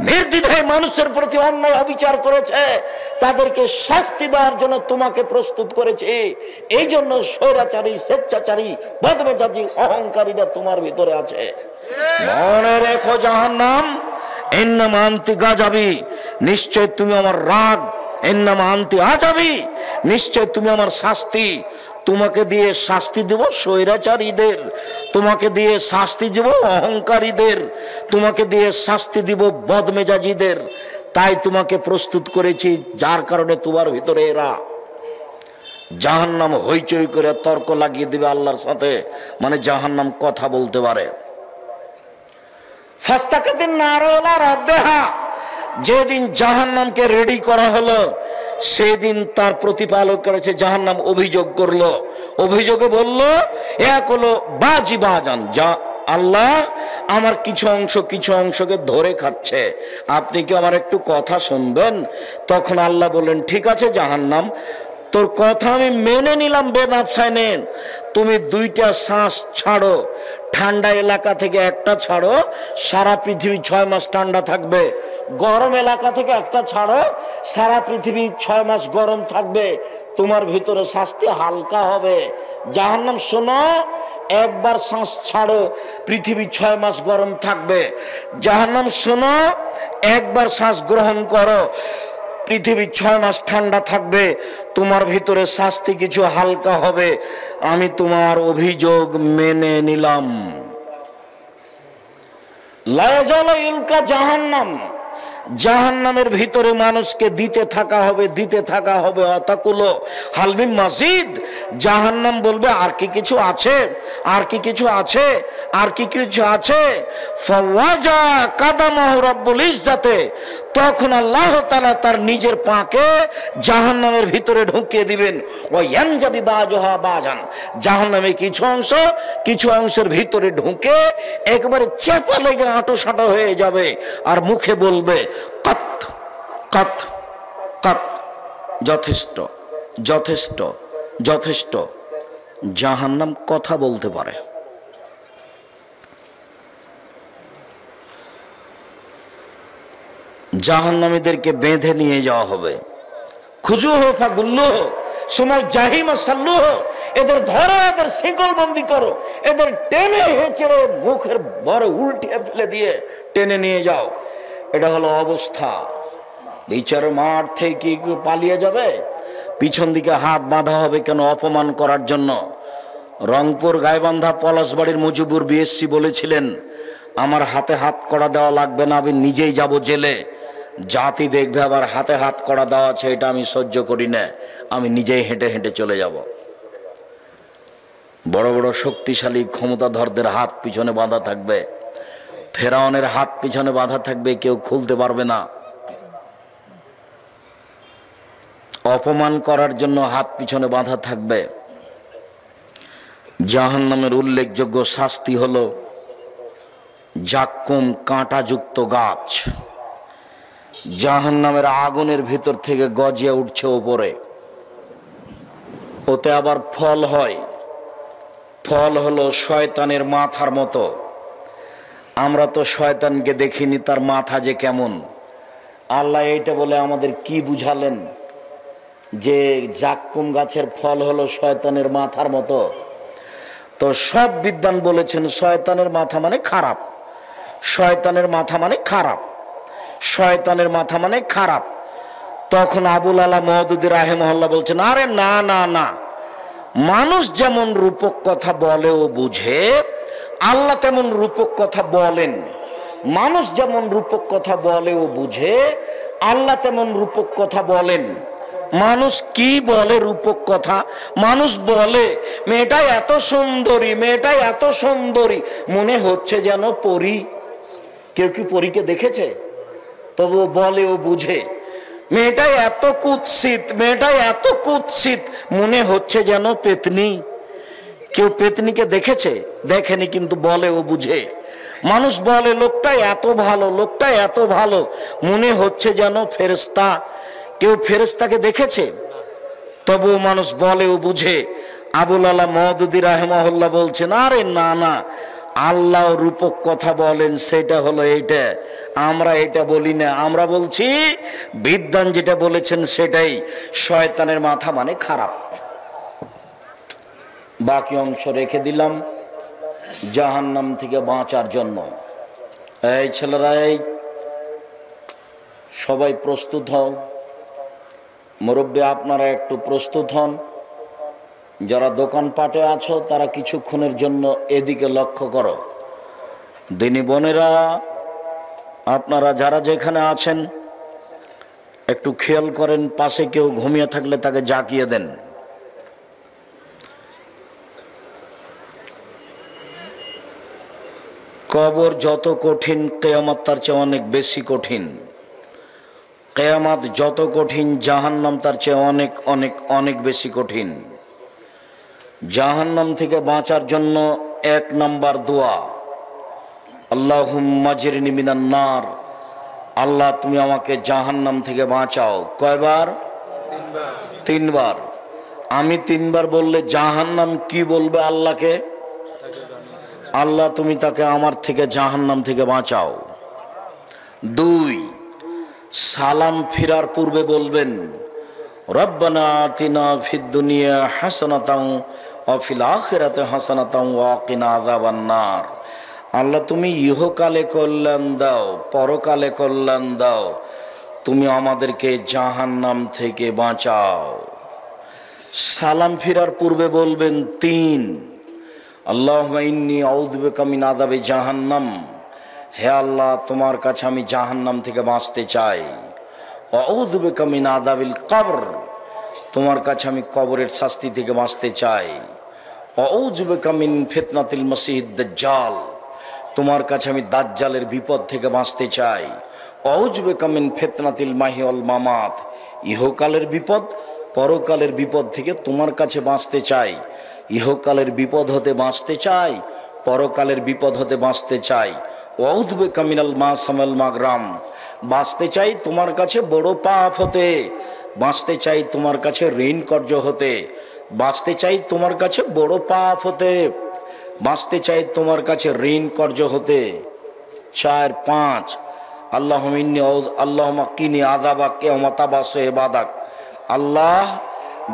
নির্দ্বিধায় মানুষের প্রতি অন্যায় অবিচার করেছে, তাদেরকে শাস্তি দেওয়ার জন্য তোমাকে প্রস্তুত করেছে। এই জন্য স্বৈরাচারী, স্বেচ্ছাচারী, বদমেজাজি, অহংকারীরা তোমার ভিতরে আছে। মনে রেখো জাহান্নাম, ইন্নামা আনতি গাযাবি, নিশ্চয় তুমি আমার রাগ। ইন্নামা আনতি আযাবি, নিশ্চয় তুমি আমার শাস্তি। তোমাকে দিয়ে শাস্তি দেব স্বৈরাচারীদের, তোমাকে দিয়ে শাস্তি দেব অহংকারীদের, তোমাকে দিয়ে শাস্তি দিব বদমেজাজিদের। তাই তোমাকে প্রস্তুত করেছি, যার কারণে তোমার ভিতরে এরা। জাহান্নাম হইচই করে তর্ক লাগিয়ে দিবে আল্লাহর সাথে, মানে জাহান্নাম কথা বলতে পারে। ফাস্তাকাতিন নারু ইলা রাব্বিহা, যেদিন জাহান্নামকে রেডি করা হলো সেদিন তার প্রতিপালক করেছে, জাহান্নাম অভিযোগ করলো, অভিযোগে বলল, এক হলো বাজি বাজান, যা আল্লাহ আমার কিছু অংশকে ধরে খাচ্ছে, আপনি কি আমার একটু কথা শুনবেন? তখন আল্লাহ বললেন, ঠিক আছে জাহান্নাম, তোর কথা আমি মেনে নিলাম, বেনাফসায় নেন, তুমি 2টা শ্বাস ছাড়ো, ঠান্ডা এলাকা থেকে একটা ছাড়ো, সারা পৃথিবী 6 মাস ঠান্ডা থাকবে। গরম এলাকা থেকে একটা ছাড়ো, সারা পৃথিবী 6 মাস গরম থাকবে, তোমার ভিতরে শাস্তি হালকা হবে। জাহান্নাম শোনো, একবার শ্বাস ছাড়ো, পৃথিবী 6 মাস গরম থাকবে। জাহান্নাম শোনো, একবার শ্বাস গ্রহণ করো, পৃথিবী 6 মাস ঠান্ডা থাকবে, তোমার ভিতরে শাস্তি কিছু হালকা হবে, আমি তোমার অভিযোগ মেনে নিলাম। লা ইয়াজালু ইলকা জাহান্নাম, জাহান্নামের ভিতরে মানুষকে দিতে থাকা হবে, দিতে থাকা হবে। অতাকুলো হালমিন মাজিদ, জাহান্নাম বলবে আর কি কিছু আছে, আর কি কিছু আছে, আর কি কিছু আছে। ফাওয়াজা কাদামাহু রাব্বুল ইজ্জাতে, তখন আল্লাহ তাআলা তার নিজের পাকে জাহান্নামের ভিতরে ঢুকিয়ে দিবেন। ওয়া ইয়ানজাবি বাজুহা বাজান, জাহান্নামে কিছু অংশের ভিতরে ঢুকে একবারে চেপা লেগে আঁটো-সাঁটো হয়ে যাবে, আর মুখে বলবে কাত কাত কাত, যথেষ্ট যথেষ্ট যথেষ্ট। জাহান্নাম কথা বলতে পারে। জাহান্নামীদেরকে বেঁধে নিয়ে যাওয়া হবে। খুজুহু ফাগুল্লুহু সুম্মা জাহিমা সাল্লুহু, এদের ধরো, এদের শিকলবন্দি করো, এদের টেনে হেঁচড়ে মুখের ভরে উল্টে ফেলে দিয়ে টেনে নিয়ে যাও। এটা হলো অবস্থা। বিচার মাঠ থেকে কি পালিয়ে যাবে? পিছন দিকে হাত বাঁধা হবে কেন? অপমান করার জন্য। রংপুর গাইবান্ধা পলাশবাড়ির মুজিবুর বিএসসি বলেছিলেন, আমার হাতে হাত কড়া দেওয়া লাগবে না, আমি নিজেই যাব জেলে। জাতি দেখবে আবার হাতে হাত কড়া দেওয়া আছে, এটা আমি সহ্য করি না, আমি নিজেই হেঁটে হেঁটে চলে যাব। বড় বড় শক্তিশালী ক্ষমতাধরদের হাত পিছনে বাঁধা থাকবে, ফেরাউনের হাত পিছনে বাঁধা থাকবে, কেউ খুলতে পারবে না। অপমান করার জন্য হাত পিছনে বাঁধা থাকবে। জাহান্নামের উল্লেখযোগ্য শাস্তি হলো জাক্কুম, কাঁটাযুক্ত গাছ। জাহান্নামের আগুনের ভিতর থেকে গজিয়ে উঠছে ওপরে, ওতে আবার ফল হয়। ফল হলো শয়তানের মাথার মতো। আমরা তো শয়তানকে দেখিনি, তার মাথা যে কেমন। আল্লাহ এইটা বলে আমাদের কি বুঝালেন যে জাক্কুম গাছের ফল হলো শয়তানের মাথার মতো? তো সব বিদ্বান বলেছেন শয়তানের মাথা মানে খারাপ, শয়তানের মাথা মানে খারাপ, শয়তানের মাথা মানে খারাপ। তখন আবুল আলা মওদুদি রাহিমাহুল্লাহ বলছেন, আরে না না না, মানুষ যেমন রূপক কথা বলে ও বুঝে, আল্লাহ তেমন রূপক কথা বলেন। মানুষ যেমন রূপক কথা বলে ও বুঝে, আল্লাহ তেমন রূপক কথা বলেন। মানুষ কি বলে রূপক কথা? মানুষ বলে মেয়েটা এত সুন্দরী, মেয়েটা এত সুন্দরী, মনে হচ্ছে যেন পরী। কেউ কি পরীকে দেখেছে? তবু বলে ও বুঝে। মেয়েটা এত কুৎসিত, মেয়েটা এত কুৎসিত, মনে হচ্ছে যেন পেতনি। কেউ পেতনিকে দেখেছে? দেখেনি, কিন্তু বলে ও বুঝে। মানুষ বলে লোকটা এত ভালো, লোকটা এত ভালো, মনে হচ্ছে যেন ফেরেশতা। কেউ ফেরেশতাকে দেখেছে? তবুও মানুষ বলে ও বুঝে। আবুল আলা মওদুদি রাহিমাহুল্লাহ বলছেন, আরে না না, আল্লাহ রূপক কথা বলেন, সেটা হলো এইটা, আমরা এটা বলি না। আমরা বলছি বিদ্বান যেটা বলেছেন সেটাই, শয়তানের মাথা মানে খারাপ। বাকি অংশ রেখে দিলাম জাহান্নাম থেকে বাঁচার জন্য। এই ছেলেরা, এই সবাই প্রস্তুত হও। মুরব্বী আপনারা একটু প্রস্তুত হন। যারা দোকানপাটে আছো তারা কিছুক্ষণের জন্য এদিকে লক্ষ্য করো। দিনী বোনেরা, আপনারা যারা যেখানে আছেন একটু খেয়াল করেন, পাশে কেউ ঘুমিয়ে থাকলে তাকে জাগিয়ে দেন। কবর যত কঠিন, কিয়ামত তার চেয়ে অনেক বেশি কঠিন। কিয়ামত যত কঠিন, জাহান্নাম তার চেয়ে অনেক অনেক অনেক বেশি কঠিন। জাহান্নাম থেকে বাঁচার জন্য 1 নম্বর দোয়া, আল্লাহুম্মা আজরিনি মিনান নার, আল্লাহ তুমি আমাকে জাহান্নাম থেকে বাঁচাও। কয়বার? 3 বার। আমি 3 বার বললে জাহান্নাম কি বলবে আল্লাহকে? আল্লাহ তুমি তাকে আমার থেকে জাহান্নাম থেকে বাঁচাও। 2, সালাম ফিরার পূর্বে বলবেন রব্বানা আতিনা ফিদ দুনিয়া হাসানাতাও ওয়া ফিল আখিরাতি হাসানাতাও ওয়া কিনা আযাবান নার। আল্লাহ তুমি ইহকালে কল্যাণ দাও, পরকালে কল্যাণ দাও, তুমি আমাদেরকে জাহান্নাম থেকে বাঁচাও। সালাম ফিরার পূর্বে বলবেন তিন, আল্লাহুম্মা ইন্নী আউযু বিকা মিন আযাবি জাহান্নাম, হে আল্লাহ তোমার কাছে আমি জাহান্নাম থেকে বাঁচতে চাই। ওয়া আউযু বিকা মিন আযাবিল কবর, তোমার কাছে আমি কবরের শাস্তি থেকে বাঁচতে চাই। ওয়া আউযু বিকা মিন ফিতনাতিল মাসিহিদ দাজ্জাল, তোমার কাছে আমি দাজ্জালের বিপদ থেকে বাঁচতে চাই। ওয়া আউযু বিকা মিন ফিতনাতিল মাহইয়া ওয়াল মামাত, ইহকালের বিপদ পরকালের বিপদ থেকে তোমার কাছে বাঁচতে চাই। ইহকালের বিপদ হতে বাঁচতে চাই, পরকালের বিপদ হতে বাঁচতে চাই। ওয়া আউযু বিকা মিনাল মাসামাল মাগরাম, বাঁচতে চাই তোমার কাছে বড় পাপ হতে, বাঁচতে চাই তোমার কাছে ঋণ কর্য হতে, বাঁচতে চাই তোমার কাছে বড় পাপ হতে, বাঁচতে চাই তোমার কাছে ঋণ কর্য হতে। 4 5 আল্লাহুম্মা কিনি আযাবাক ইয়াওমা তাবাসু ইবাদাক, আল্লাহ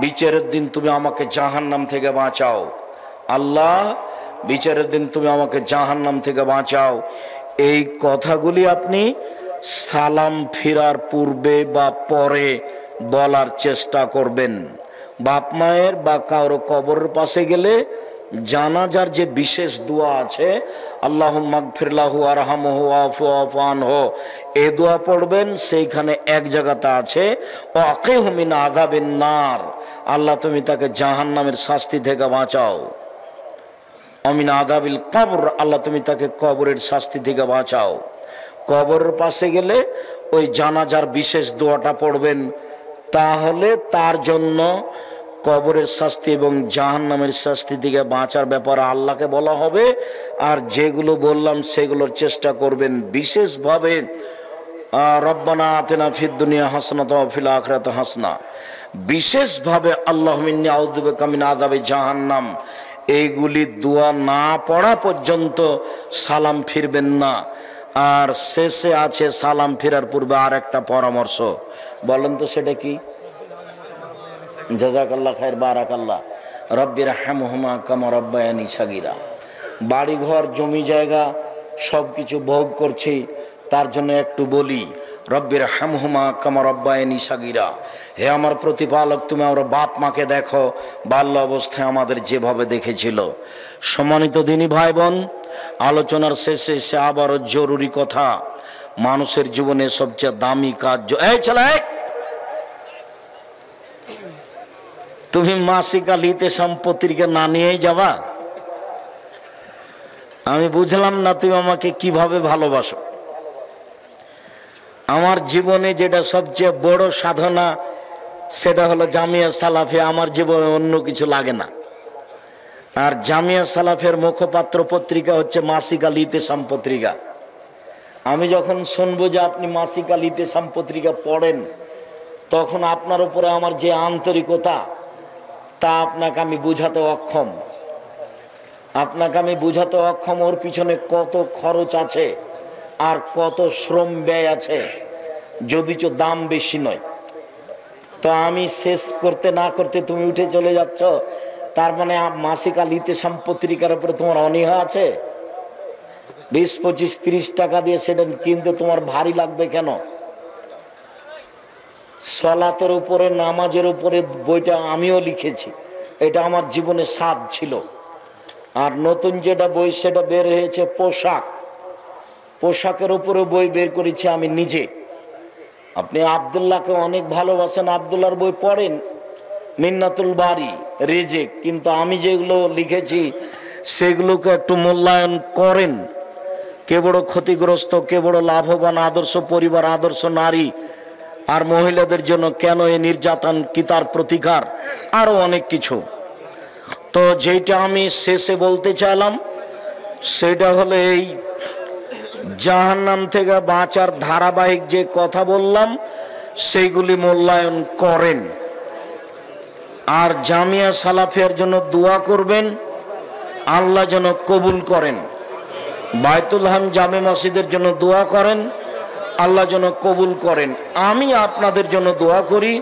বিচারের দিন তুমি আমাকে জাহান্নাম থেকে বাঁচাও। আল্লাহ বিচারের দিন তুমি আমাকে জাহান্নাম থেকে বাঁচাও। এই কথাগুলি আপনি সালাম ফিরার পূর্বে বা পরে বলার চেষ্টা করবেন। বাপ মায়ের বা কারো কবরের পাশে গেলে জানাজার যে বিশেষ দোয়া আছে, আল্লাহুম্মা গফির লাহু ওয়ারহামহু ওয়াফু আনহু, এই দোয়া পড়বেন। সেইখানে এক জায়গাতে আছে ওয়াকিহু মিন আযাবিন নার, আল্লাহ তুমি তাকে জাহান্নামের শাস্তি থেকে বাঁচাও। অমিন আযাবিল কবর, আল্লাহ তুমি তাকে কবরের শাস্তি থেকে বাঁচাও। কবরের পাশে গেলে ওই জানাজার বিশেষ দোয়াটা পড়বেন, তাহলে তার জন্য কবরের শাস্তি এবং জাহান্নামের শাস্তি থেকে বাঁচার ব্যাপারে আল্লাহকে বলা হবে। আর যেগুলো বললাম সেগুলোর চেষ্টা করবেন বিশেষভাবে। রব্বানা আতিনা ফিদ দুনিয়া হাসানাতাও ওয়া ফিল আখিরাতি হাসানা, বিশেষভাবে আল্লাহুম্মা ইন্নী আউযু বিকা মিন আযাবি জাহান্নাম, এইগুলি দোয়া না পড়া পর্যন্ত সালাম ফিরবেন না। আর শেষে আছে সালাম ফেরার পূর্বে আর একটা পরামর্শ, বলেন তো সেটা কি? জাযাকাল্লাহ খায়ের, বারাকাল্লাহ। রব্বির হামহুমা কামা রাব্বায়ানি সাগীরা। বাড়ি ঘর জমি জায়গা সব কিছু ভোগ করছি, তার জন্য একটু বলি, রব্বির হামহুমা কামা রাব্বায়ানি সাগীরা, হে আমার প্রতিপালক তুমি আমার বাপ মাকে দেখো বাল্য অবস্থায় আমাদের যেভাবে দেখেছিল। সম্মানিত দিনী ভাই বোন, আলোচনার শেষে এসে আবারও জরুরি কথা, মানুষের জীবনে সবচেয়ে দামি কাজ, এই ছেলে তুমি মাসিক আলিতে সম্পত্তিকে না নিয়েই যাবা? আমি বুঝলাম না তুমি আমাকে কিভাবে ভালোবাসো। আমার জীবনে যেটা সবচেয়ে বড় সাধনা সেটা হলো জামিয়া সালাফিয়া, আমার জীবনে অন্য কিছু লাগে না। আর জামিয়া সালাফের মুখপাত্র পত্রিকা হচ্ছে মাসিক আলিতে পত্রিকা। আমি যখন শুনবো যে আপনি মাসিক আলিতে পত্রিকা পড়েন, তখন আপনার উপরে আমার যে আন্তরিকতা তা আপনাকে আমি বুঝাতে অক্ষম। ওর পিছনে কত খরচ আছে আর কত শ্রম ব্যয় আছে, যদিচ দাম বেশি নয়। তো আমি শেষ করতে না করতে তুমি উঠে চলে যাচ্ছ, তার মানে মাসিক আলিতে পত্রিকার উপরে তোমার অনীহা আছে। 20 25 30 টাকা দিয়ে সেটা কিনতে তোমার ভারী লাগবে কেন? সলাতের উপরে, নামাজের উপরে বইটা আমিও লিখেছি, এটা আমার জীবনে স্বাদ ছিল। আর নতুন যেটা বই সেটা বের হয়েছে পোশাকের উপরে বই বের করেছি আমি নিজে। আপনি আব্দুল্লাহকে অনেক ভালোবাসেন, আব্দুল্লাহর বই পড়েন, মিন্নাতুল বারি, রিজিক, কিন্তু আমি যেগুলো লিখেছি সেগুলোকে একটু মূল্যায়ন করেন। কে বড় ক্ষতিগ্রস্ত, কে বড় লাভবান, আদর্শ পরিবার, আদর্শ নারী, আর মহিলাদের জন্য কেন এই নির্যাতন, কি তার প্রতিকার, আরো অনেক কিছু। তো যেটা আমি শেষে বলতে চাইলাম সেটা হলো এই জাহান্নাম থেকে বাঁচার ধারাবাহিক যে কথা বললাম সেইগুলি মূল্যায়ন করেন। আর জামিয়া সালাফিয়ার জন্য দোয়া করবেন, আল্লাহ যেন কবুল করেন। বাইতুল হাম জামে মসজিদের জন্য দোয়া করেন, আল্লাহ যেন কবুল করেন। আমি আপনাদের জন্য দোয়া করি।